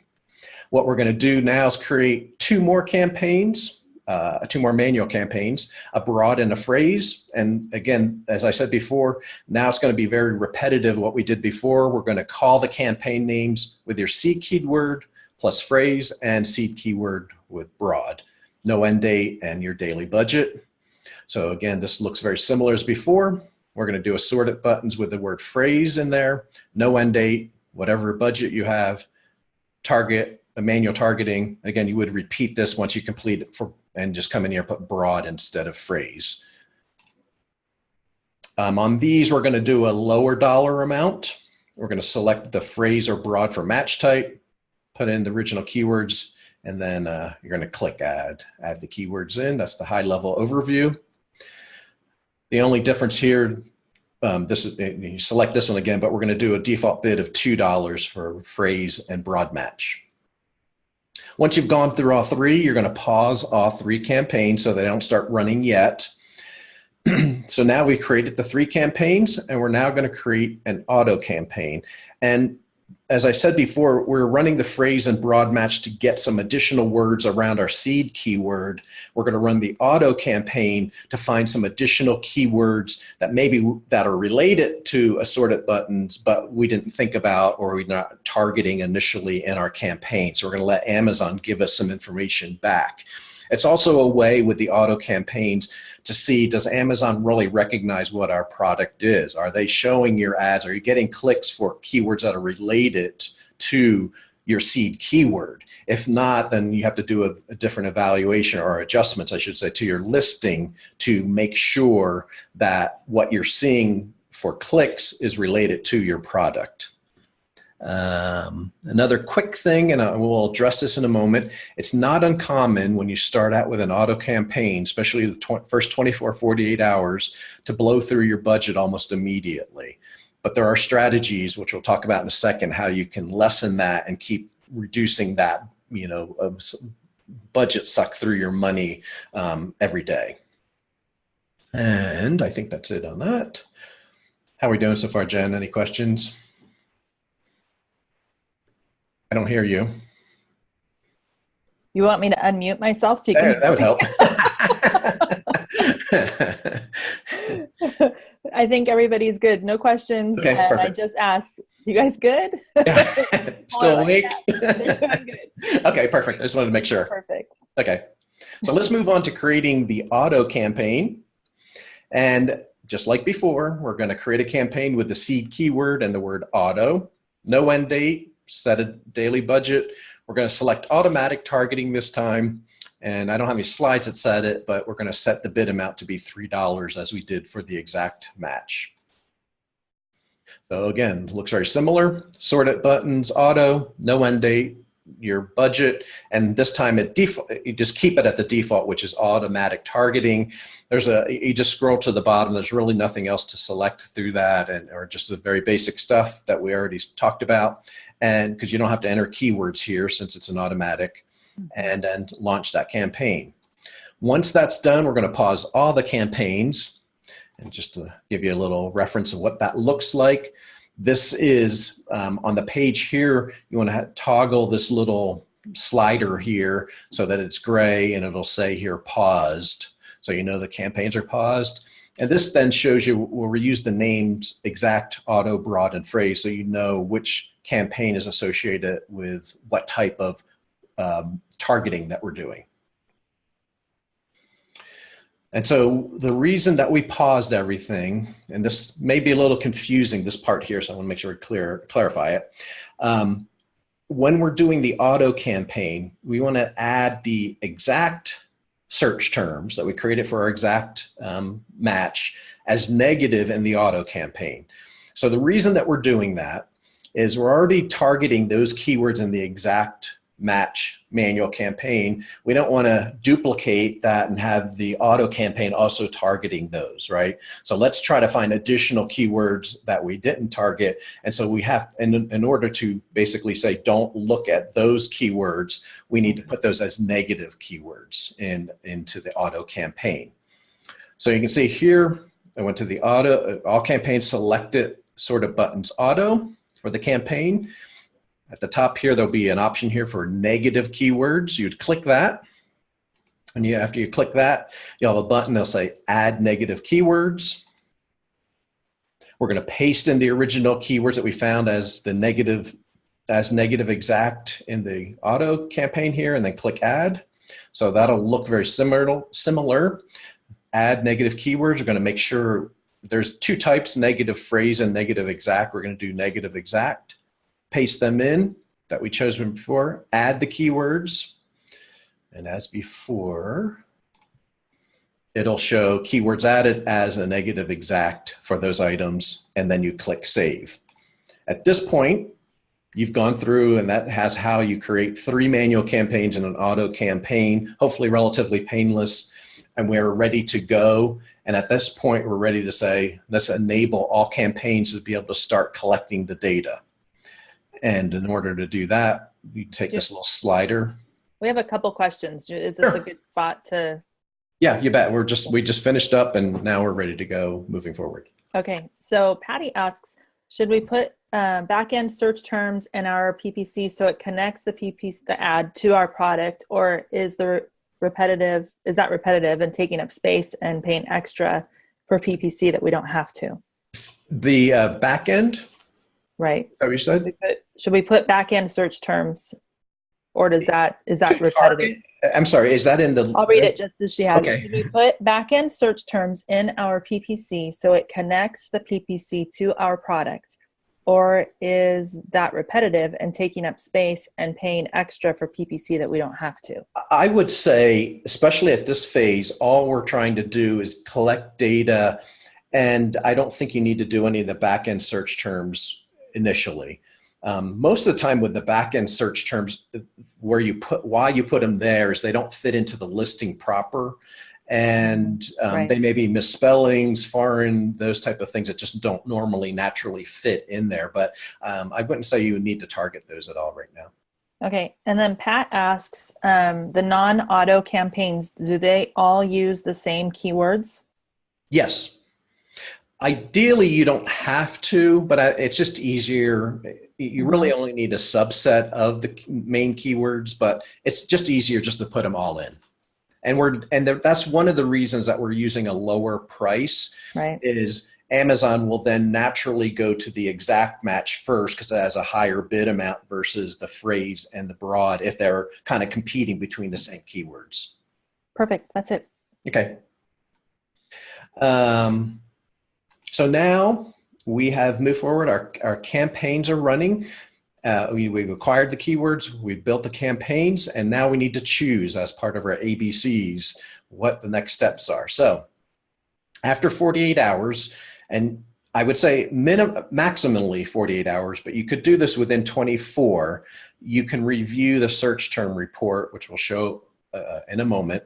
What we're going to do now is create 2 more campaigns, 2 more manual campaigns, a broad and a phrase. And again, as I said before, now it's going to be very repetitive what we did before. We're going to call the campaign names with your seed keyword plus phrase and seed keyword with broad. No end date and your daily budget. So again, this looks very similar as before. We're going to do assorted buttons with the word phrase in there, no end date, whatever budget you have, target, a manual targeting. Again, you would repeat this once you complete it and just come in here and put broad instead of phrase. On these, we're going to do a lower dollar amount. We're going to select the phrase or broad for match type, put in the original keywords, and then you're going to click add the keywords in. That's the high level overview. The only difference here, you select this one again, but we're going to do a default bid of $2 for phrase and broad match. Once you've gone through all three, you're going to pause all three campaigns so they don't start running yet. So now we've created the three campaigns, and we're now going to create an auto campaign. And as I said before, we're running the phrase and broad match to get some additional words around our seed keyword. We're going to run the auto campaign to find some additional keywords that are related to assorted buttons, but we didn't think about or we're not targeting initially in our campaign. So we're going to let Amazon give us some information back. It's also a way with the auto campaigns to see, does Amazon really recognize what our product is? Are they showing your ads? Are you getting clicks for keywords that are related to your seed keyword? If not, then you have to do a different evaluation or adjustments, I should say, to your listing to make sure that what you're seeing for clicks is related to your product. Another quick thing, and we'll address this in a moment, it's not uncommon when you start out with an auto campaign, especially the first 24, 48 hours, to blow through your budget almost immediately. But there are strategies, which we'll talk about in a second, how you can lessen that and keep reducing that, budget suck through your money every day. And I think that's it on that. How are we doing so far, Jen? Any questions? I don't hear you. You want me to unmute myself so you can? That would help. I think everybody's good. No questions. Okay, perfect. I just asked, you guys good? Still awake? Good. Okay, perfect. I just wanted to make sure. Perfect. Okay. So let's move on to creating the auto campaign. And just like before, we're going to create a campaign with the seed keyword and the word auto. No end date. Set a daily budget. We're going to select automatic targeting this time. And I don't have any slides that set it, but we're going to set the bid amount to be $3 as we did for the exact match. So again, looks very similar. Sorted buttons, auto, no end date, your budget, and this time you just keep it at the default, which is automatic targeting. You just scroll to the bottom. There's really nothing else to select through that, or just the very basic stuff that we already talked about. And because you don't have to enter keywords here since it's an automatic, and then launch that campaign. Once that's done, we're going to pause all the campaigns, and just to give you a little reference of what that looks like. This is on the page here, you want to toggle this little slider here so that it's gray and it'll say here paused. So you know the campaigns are paused. And this then shows you, we'll reuse the names exact, auto, broad, and phrase so you know which campaign is associated with what type of targeting that we're doing. And so the reason that we paused everything, and this may be a little confusing, this part here, so I want to make sure we clarify it. When we're doing the auto campaign, we want to add the exact search terms that we created for our exact match as negative in the auto campaign. So the reason that we're doing that is we're already targeting those keywords in the exact match manual campaign. We don't want to duplicate that and have the auto campaign also targeting those, right? So let's try to find additional keywords that we didn't target. And so we have, in order to basically say, don't look at those keywords, we need to put those as negative keywords into the auto campaign. So you can see here, I went to the auto, all campaigns selected sorted buttons auto for the campaign. At the top here, there'll be an option here for negative keywords. You'd click that. And after you click that, you'll have a button that'll say add negative keywords. We're going to paste in the original keywords that we found as negative exact in the auto campaign here, and then click add. So that'll look very similar. Add negative keywords. We're going to make sure there's two types, negative phrase and negative exact. We're going to do negative exact. Paste them in that we chose before, add the keywords, and as before, it'll show keywords added as a negative exact for those items, and then you click save. At this point, you've gone through, and that has how you create 3 manual campaigns in an auto campaign, hopefully relatively painless, and we're ready to go. And at this point, we're ready to say, let's enable all campaigns to be able to start collecting the data. And in order to do that, you take this little slider. We have a couple questions. Is this a good spot to? Yeah, you bet. We just finished up and now we're ready to go moving forward. Okay. So Patty asks, should we put back-end search terms in our PPC so it connects the ad to our product, or is that repetitive and taking up space and paying extra for PPC that we don't have to? The back end? Right. Is that what you said? Should we put back-end search terms, or is that repetitive? I'm sorry, is that in the... I'll read it just as she has Okay. it. Should we put back-end search terms in our PPC so it connects the PPC to our product? Or is that repetitive and taking up space and paying extra for PPC that we don't have to? I would say, especially at this phase, all we're trying to do is collect data, and I don't think you need to do any of the back-end search terms initially. Most of the time with the back-end search terms, why you put them there is they don't fit into the listing proper. And Right. They may be misspellings, foreign, those type of things that just don't normally naturally fit in there. But I wouldn't say you would need to target those at all right now. Okay. And then Pat asks, the non-auto campaigns, do they all use the same keywords? Yes. Ideally, you don't have to, but it's just easier. You really only need a subset of the main keywords, but it's just easier just to put them all in. And that's one of the reasons that we're using a lower price. Right. Is Amazon will then naturally go to the exact match first because it has a higher bid amount versus the phrase and the broad if they're kind of competing between the same keywords. Perfect. That's it. Okay. So now we have moved forward. Our campaigns are running. We've acquired the keywords, we've built the campaigns, and now we need to choose as part of our ABCs what the next steps are. So after 48 hours, and I would say maximally 48 hours, but you could do this within 24, you can review the search term report, which we'll show in a moment.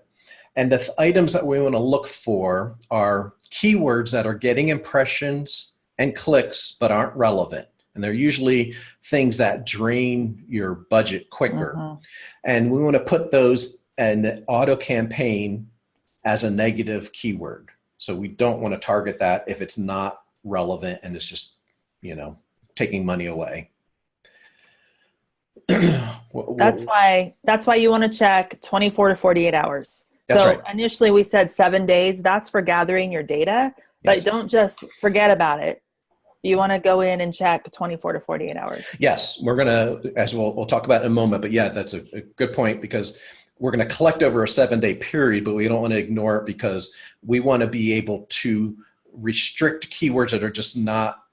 And the items that we want to look for are keywords that are getting impressions and clicks but aren't relevant. And they're usually things that drain your budget quicker. And we want to put those in the auto campaign as a negative keyword. So we don't want to target that if it's not relevant and it's just, taking money away. That's why you want to check 24 to 48 hours. That's so right. Initially we said 7 days. That's for gathering your data, but don't just forget about it. You want to go in and check 24 to 48 hours. Yes, we're going to, as we'll talk about in a moment, but yeah, that's a good point because we're going to collect over a 7-day period, but we don't want to ignore it because we want to be able to restrict keywords that are just not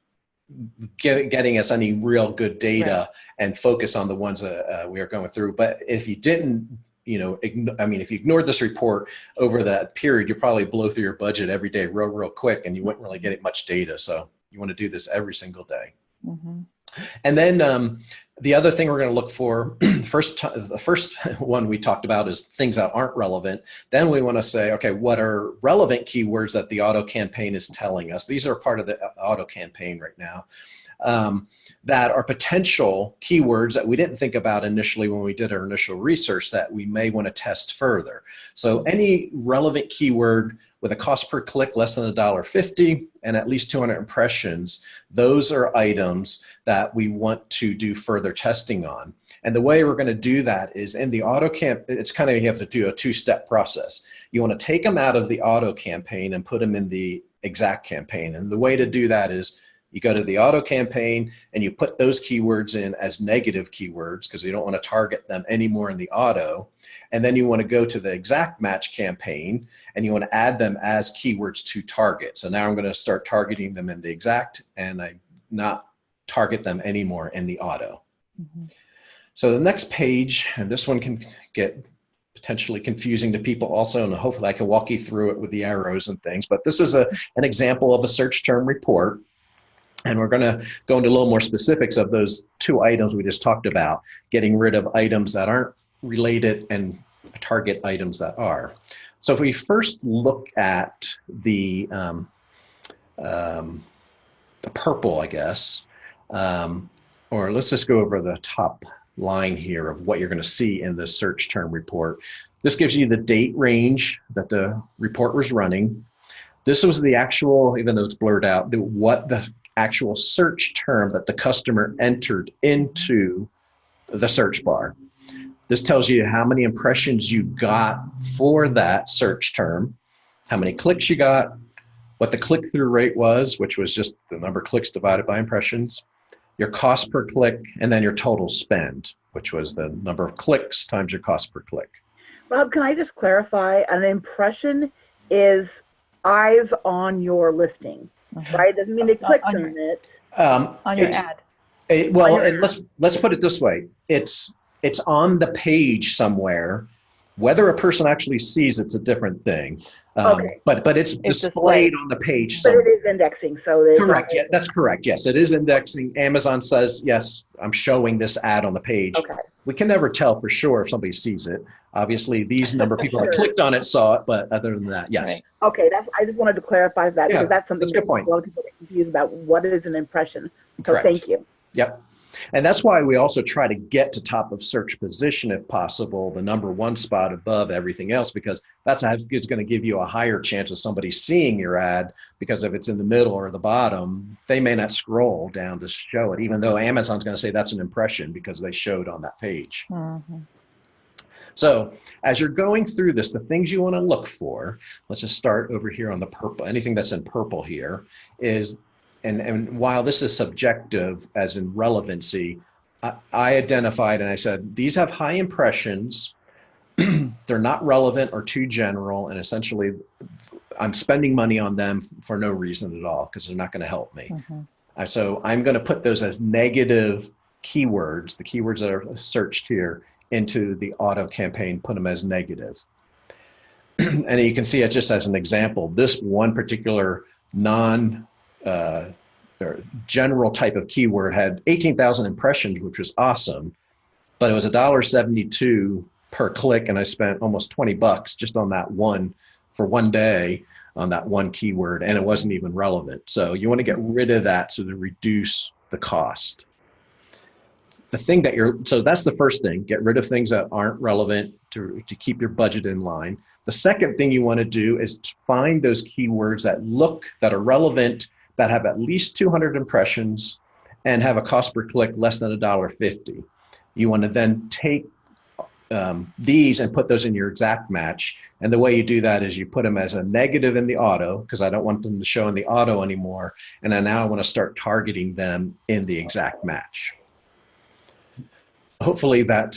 getting us any real good data and focus on the ones that we are going through. But if you didn't, if you ignored this report over that period, you probably blow through your budget every day real quick and you wouldn't really get much data. So you want to do this every single day. And then the other thing we're going to look for, the first one we talked about is things that aren't relevant. Then we want to say, okay, what are relevant keywords that the auto campaign is telling us? These are part of the auto campaign right now. That are potential keywords that we didn't think about initially when we did our initial research that we may want to test further. So any relevant keyword with a cost per click less than $1.50 and at least 200 impressions, those are items that we want to do further testing on. And the way we're going to do that is in the auto it's kind of, you have to do a 2-step process. You want to take them out of the auto campaign and put them in the exact campaign. And the way to do that is you go to the auto campaign and you put those keywords in as negative keywords because you don't want to target them anymore in the auto. And then you want to go to the exact match campaign and you want to add them as keywords to target. So now I'm going to start targeting them in the exact and I not target them anymore in the auto. So the next page, and this one can get potentially confusing to people also, and hopefully I can walk you through it with the arrows and things, but this is an example of a search term report. And we're going to go into a little more specifics of those 2 items we just talked about, getting rid of items that aren't related and target items that are. So if we first look at the purple, I guess, or let's just go over the top line here of what you're going to see in the search term report. This gives you the date range that the report was running. This was the actual, even though it's blurred out, what the actual search term that the customer entered into the search bar. This tells you how many impressions you got for that search term, how many clicks you got, what the click-through rate was, which was just the number of clicks divided by impressions, your cost per click, and then your total spend, which was the number of clicks times your cost per click. Rob, can I just clarify? An impression is eyes on your listing, right? Doesn't mean they clicked on it. On your ad. Let's put it this way. It's on the page somewhere. Whether a person actually sees it's a different thing. Okay. But it's displayed on the page somewhere. But it is indexing, so correct. Yeah, that's correct. Yes, it is indexing. Amazon says, yes, I'm showing this ad on the page. Okay. We can never tell for sure if somebody sees it. Obviously, these number of people that clicked on it saw it, but other than that, yes. Right. Okay, I just wanted to clarify that, because that's something that's a good point. A lot of people get confused about. What is an impression? So Correct. Thank you. Yep. And that's why we also try to get to top of search position if possible, the number one spot above everything else, because that's how it's going to give you a higher chance of somebody seeing your ad, because if it's in the middle or the bottom, they may not scroll down to show it, even though Amazon's going to say that's an impression because they showed on that page. Mm-hmm. So as you're going through this, the things you want to look for, let's just start over here on the purple, anything that's in purple here is, and while this is subjective as in relevancy, I identified and I said, these have high impressions, they're not relevant or too general, and essentially I'm spending money on them for no reason at all because they're not going to help me. Mm-hmm. So I'm going to put those as negative keywords, the keywords that are searched here, into the auto campaign, put them as negative. And you can see it just as an example, this one particular or general type of keyword had 18,000 impressions, which was awesome, but it was $1.72 per click, and I spent almost $20 just on that one for one day on that one keyword, and it wasn't even relevant. So you want to get rid of that so to reduce the cost. The thing that so that's the first thing, get rid of things that aren't relevant to keep your budget in line. The second thing you want to do is to find those keywords that are relevant, that have at least 200 impressions and have a cost per click less than $1.50. You want to then take these and put those in your exact match. And the way you do that is you put them as a negative in the auto, because I don't want them to show in the auto anymore. And then now I want to start targeting them in the exact match. Hopefully that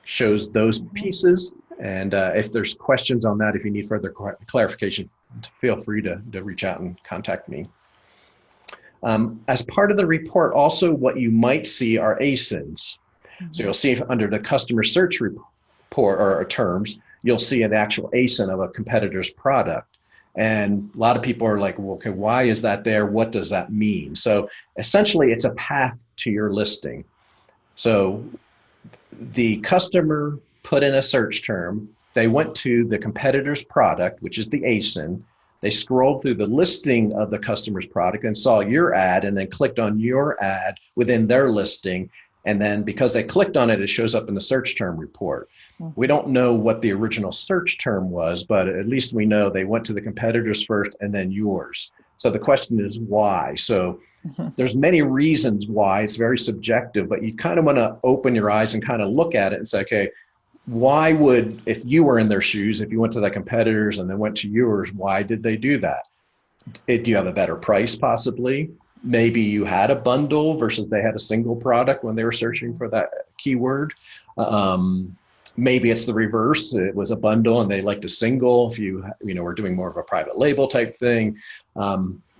shows those pieces. And if there's questions on that, if you need further clarification, feel free to reach out and contact me. As part of the report, also what you might see are ASINs. So you'll see under the customer search report or terms, you'll see an actual ASIN of a competitor's product. And a lot of people are like, well, okay, why is that there? What does that mean? So essentially it's a path to your listing. So the customer put in a search term, they went to the competitor's product, which is the ASIN. They scrolled through the listing of the customer's product and saw your ad and then clicked on your ad within their listing. And then because they clicked on it, it shows up in the search term report. Mm-hmm. We don't know what the original search term was, but at least we know they went to the competitors first and then yours. So the question is why? So there's many reasons why. It's very subjective, but you kind of want to open your eyes and kind of look at it and say, okay, why would, if you were in their shoes, if you went to the competitors and then went to yours, why did they do that? Do you have a better price possibly? Maybe you had a bundle versus they had a single product when they were searching for that keyword. Maybe it's the reverse. It was a bundle and they liked a single. If you were doing more of a private label type thing,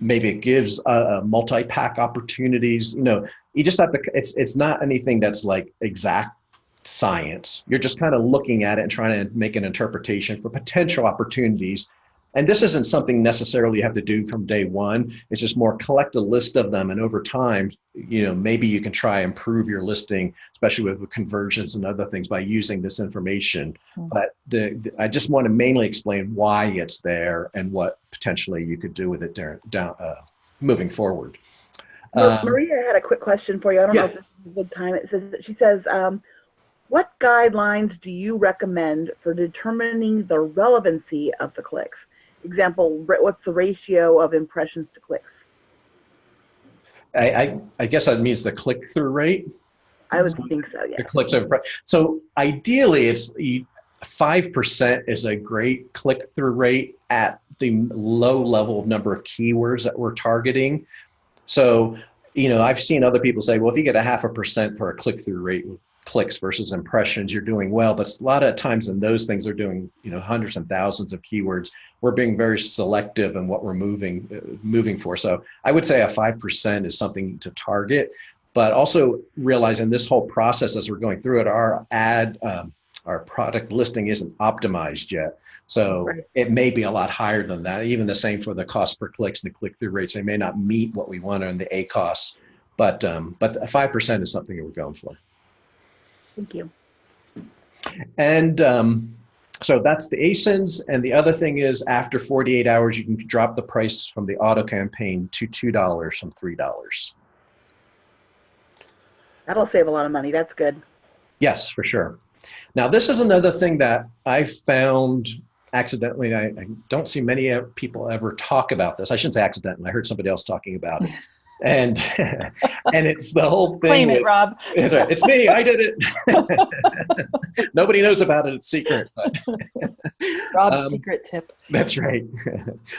maybe it gives multi-pack opportunities. You just have to, it's not anything that's like exact science. You're just kind of looking at it and trying to make an interpretation for potential opportunities. And this isn't something necessarily you have to do from day one. It's just more collect a list of them. And over time, maybe you can try and improve your listing, especially with conversions and other things by using this information. Mm-hmm. But I just want to mainly explain why it's there and what potentially you could do with it moving forward. Maria had a quick question for you. I don't know if this is a good time. She says, what guidelines do you recommend for determining the relevancy of the clicks? Example, what's the ratio of impressions to clicks? I guess that means the click-through rate. I would think so, yeah. The clicks over. So ideally, it's 5% is a great click-through rate at the low level number of keywords that we're targeting. So, I've seen other people say, well, if you get 0.5% for a click-through rate with clicks versus impressions, you're doing well. But a lot of times in those things, they're doing, hundreds and thousands of keywords. We're being very selective in what we're moving for. So I would say a 5% is something to target, but also realizing this whole process as we're going through it, our product listing isn't optimized yet. So it may be a lot higher than that. Even the same for the cost per clicks and the click-through rates. They may not meet what we want on the ACoS, but 5% is something that we're going for. Thank you. And so that's the ASINs. And the other thing is after 48 hours, you can drop the price from the auto campaign to $2 from $3. That'll save a lot of money. That's good. Yes, for sure. Now, this is another thing that I found accidentally. I don't see many people ever talk about this. I shouldn't say accidentally. I heard somebody else talking about it. And it's the whole thing. Claim it, Rob. It's, right. It's me. I did it. Nobody knows about it. It's secret. But, Rob's secret tip. That's right.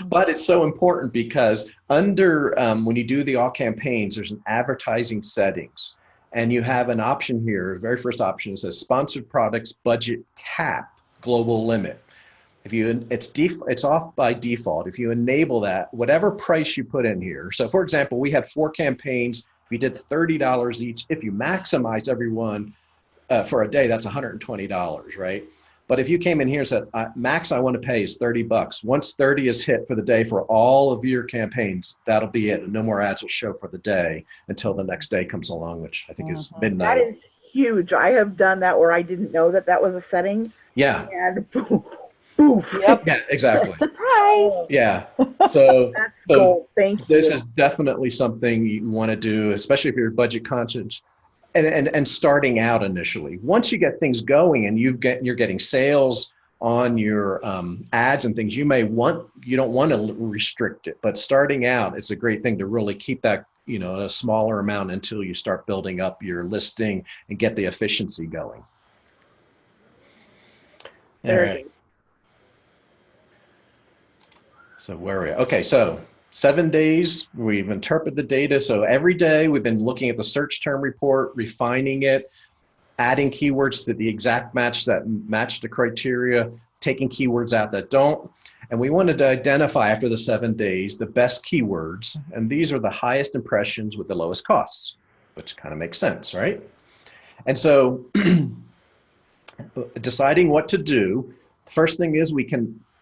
But it's so important because under when you do the all campaigns, there's an advertising settings. And you have an option here. The very first option is says sponsored products budget cap global limit. It's off by default. If you enable that, whatever price you put in here. So for example, we had 4 campaigns. If you did $30 each, if you maximize every one for a day, that's $120, right? But if you came in here and said, max I want to pay is $30. Once 30 is hit for the day for all of your campaigns, that'll be it. And no more ads will show for the day until the next day comes along, which I think is midnight. That is huge. I have done that where I didn't know that was a setting. Yeah. And poof. Yep. Yeah, exactly. Surprise. Yeah. So, that's gold. Thank you. This is definitely something you want to do, especially if you're budget conscious and starting out initially. Once you get things going and you're getting sales on your ads and things, you don't want to restrict it, but starting out, it's a great thing to really keep that, a smaller amount until you start building up your listing and get the efficiency going. All right. So where are we? Okay, so 7 days, we've interpreted the data. So every day we've been looking at the search term report, refining it, adding keywords to the exact match that match the criteria, taking keywords out that don't. And we wanted to identify after the 7 days the best keywords. And these are the highest impressions with the lowest costs, which kind of makes sense, right? And so deciding what to do, the first thing is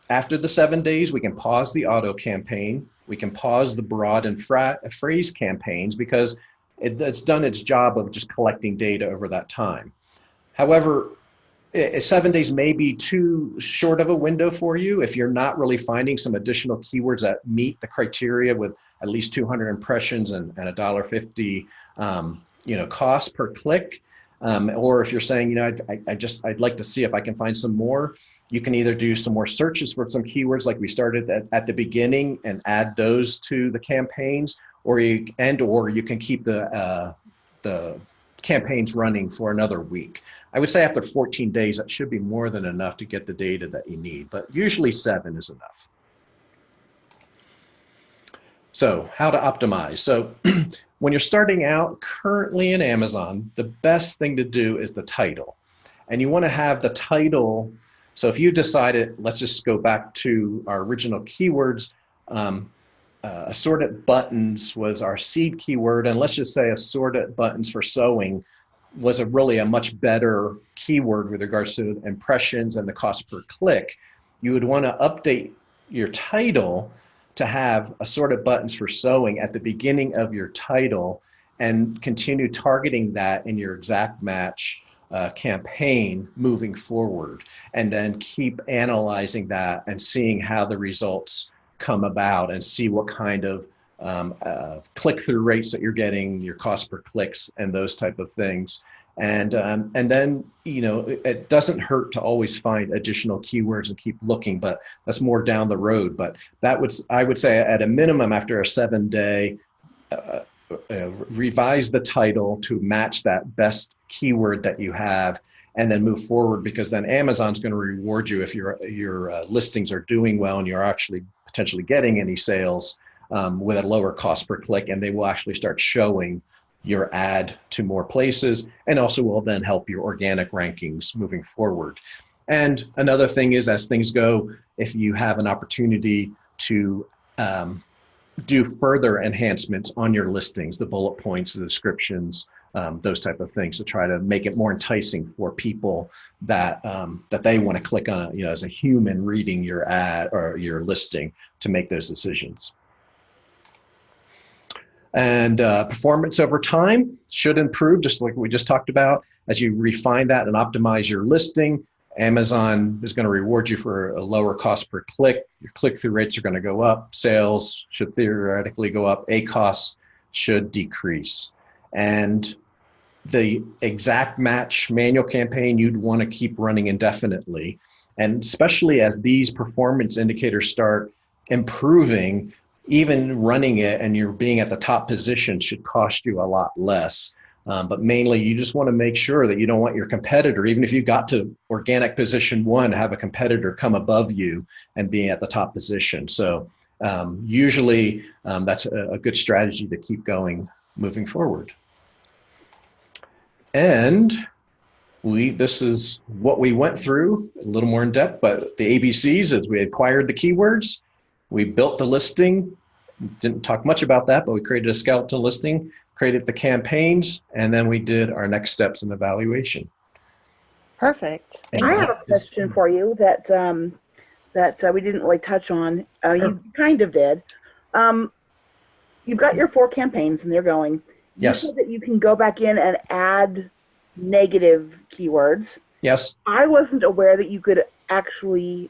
after the 7 days, we can pause the auto campaign. We can pause the broad and phrase campaigns because it's done its job of just collecting data over that time. However, 7 days may be too short of a window for you if you're not really finding some additional keywords that meet the criteria with at least 200 impressions and $1.50 cost per click. Or if you're saying, I'd like to see if I can find some more. You can either do some more searches for some keywords like we started at the beginning and add those to the campaigns, or you can keep the campaigns running for another week. I would say after 14 days, that should be more than enough to get the data that you need, but usually 7 is enough. So how to optimize. So when you're starting out currently in Amazon, the best thing to do is the title. And you want to have the title. So if you decided, let's just go back to our original keywords, assorted buttons was our seed keyword, and let's just say assorted buttons for sewing was really a much better keyword with regards to impressions and the cost per click. You would want to update your title to have assorted buttons for sewing at the beginning of your title and continue targeting that in your exact match campaign moving forward, and then keep analyzing that and seeing how the results come about and see what kind of click-through rates that you're getting, your cost per clicks, and those type of things. And then, it doesn't hurt to always find additional keywords and keep looking, but that's more down the road. But I would say at a minimum, after a 7-day, revise the title to match that best keyword that you have, and then move forward, because then Amazon's going to reward you if your listings are doing well and you're actually potentially getting any sales with a lower cost per click, and they will actually start showing your ad to more places, and also will then help your organic rankings moving forward. And another thing is, as things go, if you have an opportunity to do further enhancements on your listings, the bullet points, the descriptions, those type of things, to try to make it more enticing for people that they want to click on, as a human reading your ad or your listing to make those decisions. And performance over time should improve, just like we just talked about. As you refine that and optimize your listing, Amazon is going to reward you for a lower cost per click. Your click-through rates are going to go up. Sales should theoretically go up. ACoS should decrease. And the exact match manual campaign you'd want to keep running indefinitely. And especially as these performance indicators start improving, even running it and you're being at the top position should cost you a lot less. But mainly you just want to make sure that you don't want your competitor, even if you got to organic position 1, have a competitor come above you and be at the top position. So usually that's a good strategy to keep going moving forward. And this is what we went through a little more in depth, but the ABCs is we acquired the keywords, we built the listing, didn't talk much about that, but we created a skeleton listing, created the campaigns, and then we did our next steps in evaluation. Perfect. I have a question for you that we didn't really touch on. Sure. You kind of did. You've got your 4 campaigns and they're going. Yes. You said that you can go back in and add negative keywords. Yes. I wasn't aware that you could actually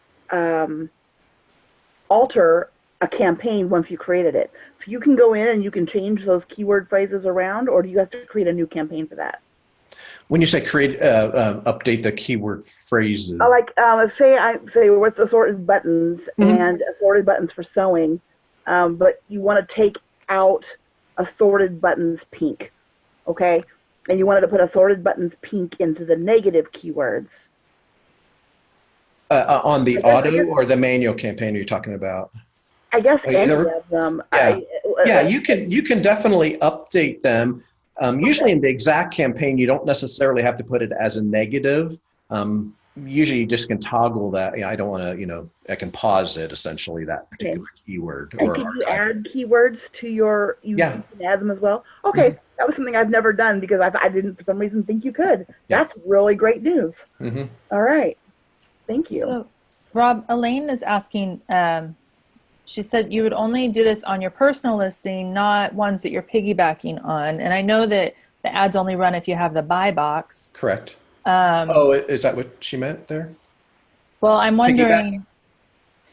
alter a campaign once you created it. So you can go in and you can change those keyword phrases around, or do you have to create a new campaign for that? When you say create, update the keyword phrases. Say what's assorted buttons and assorted buttons for sewing, but you want to take out assorted buttons pink, okay? And you wanted to put assorted buttons pink into the negative keywords. On the auto or the manual campaign are you talking about? I guess any of them. Yeah, you can definitely update them. Usually in the exact campaign, you don't necessarily have to put it as a negative. Usually you just can toggle that. I don't want to, I can pause it, essentially, that particular keyword. And can you add keywords to your, you can add them as well? Okay, that was something I've never done because I didn't, for some reason, think you could. Yeah. That's really great news. All right. Thank you. So, Rob, Elaine is asking, she said you would only do this on your personal listing, not ones that you're piggybacking on. And I know that the ads only run if you have the buy box. Correct. Is that what she meant there? Well, I'm wondering,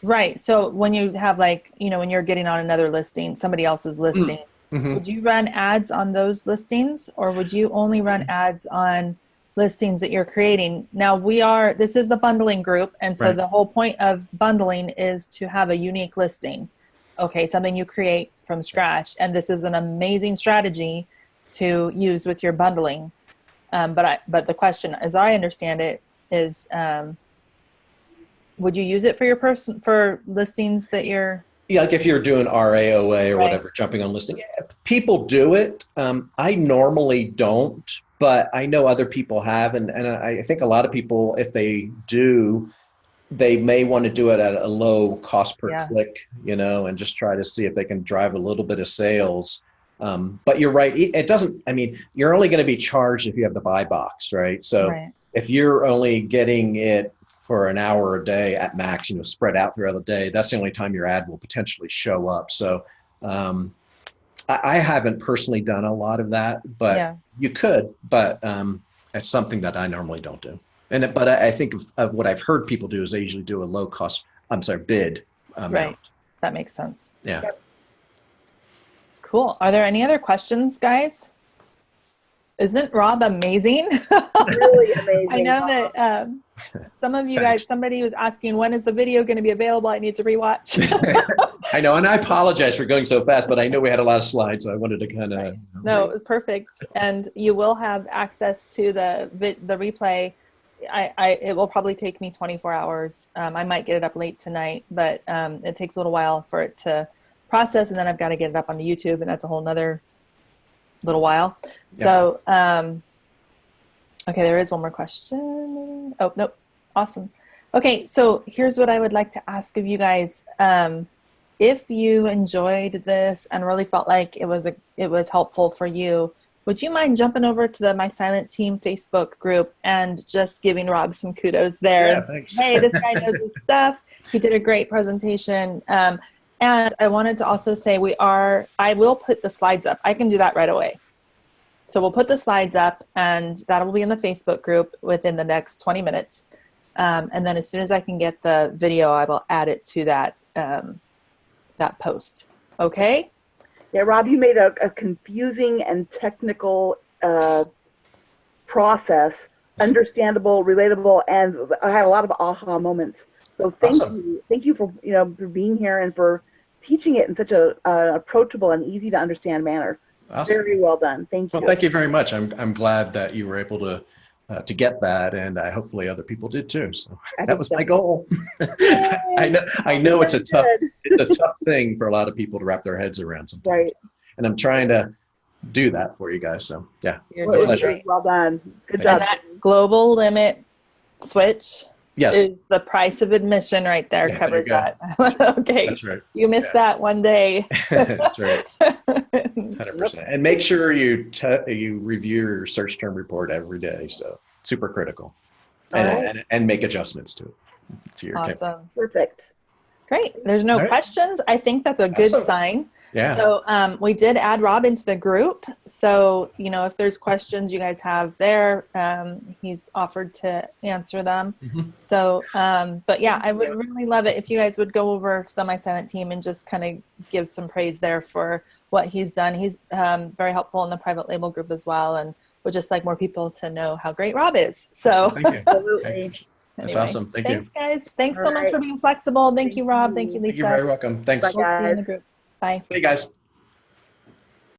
right. So when you have when you're getting on another listing, somebody else's listing, would you run ads on those listings, or would you only run ads on listings that you're creating? Now this is the bundling group. And so the whole point of bundling is to have a unique listing. Okay. Something you create from scratch. And this is an amazing strategy to use with your bundling. But the question, as I understand it, is, would you use it for listings that you're? Yeah, like if you're doing RAOA or whatever, jumping on listing, people do it. I normally don't, but I know other people have, and I think a lot of people, if they do, they may want to do it at a low cost per click, and just try to see if they can drive a little bit of sales. But you're right. It doesn't, you're only going to be charged if you have the buy box, right? So if you're only getting it for an hour a day at max, spread out throughout the day, that's the only time your ad will potentially show up. So I haven't personally done a lot of that, but you could, but it's something that I normally don't do. But I think of what I've heard people do is they usually do a low cost, bid amount. Right. That makes sense. Yeah. Cool. Are there any other questions, guys? Isn't Rob amazing? Really amazing. I know that some of you guys, somebody was asking, when is the video going to be available? I need to rewatch. I know, and I apologize for going so fast, but I know we had a lot of slides, so I wanted to kind of. No, it was perfect. And you will have access to the replay. It will probably take me 24 hours. I might get it up late tonight, but it takes a little while for it to process, and then I've got to get it up on the YouTube, and that's a whole nother little while. Yeah. So, okay, there is one more question. Oh, nope. Awesome. Okay, so here's what I would like to ask of you guys. If you enjoyed this and really felt like it was helpful for you, would you mind jumping over to the My Silent Team Facebook group and just giving Rob some kudos there? Yeah, and thanks. Hey, this guy knows his stuff. He did a great presentation. And I wanted to also say I will put the slides up. I can do that right away. So we'll put the slides up, and that will be in the Facebook group within the next 20 minutes. And then as soon as I can get the video, I will add it to that post. Okay? Yeah, Rob, you made a confusing and technical process understandable, relatable, and I had a lot of aha moments. So thank you for for being here and for teaching it in such a approachable and easy to understand manner. Awesome. Very well done. Thank you. Well, thank you very much. I'm glad that you were able to get that, and hopefully other people did too. So that was my goal. I know it's a tough thing for a lot of people to wrap their heads around sometimes. Right. And I'm trying to do that for you guys. So yeah, pleasure. Well done. Good job. And that global limit switch. Yes. Is the price of admission right there, Yeah, covers there that. Okay. That's right. You missed that one day. That's right. 100%. And make sure you review your search term report every day. So super critical. And make adjustments to it. To your awesome. Perfect. Great. There's no questions. I think that's a good sign. Yeah. So we did add Rob into the group. So, if there's questions you guys have there, he's offered to answer them. Mm-hmm. So, but yeah, I would really love it if you guys would go over to the My Silent Team and just kind of give some praise there for what he's done. He's very helpful in the private label group as well, and would just like more people to know how great Rob is. So thank you. Absolutely. That's awesome. Thanks, guys. Thanks so much for being flexible. Thank you, Rob. Thank you, Lisa. You're very welcome. Thanks. Bye, guys. We'll see you in the group. Bye. Hey, guys.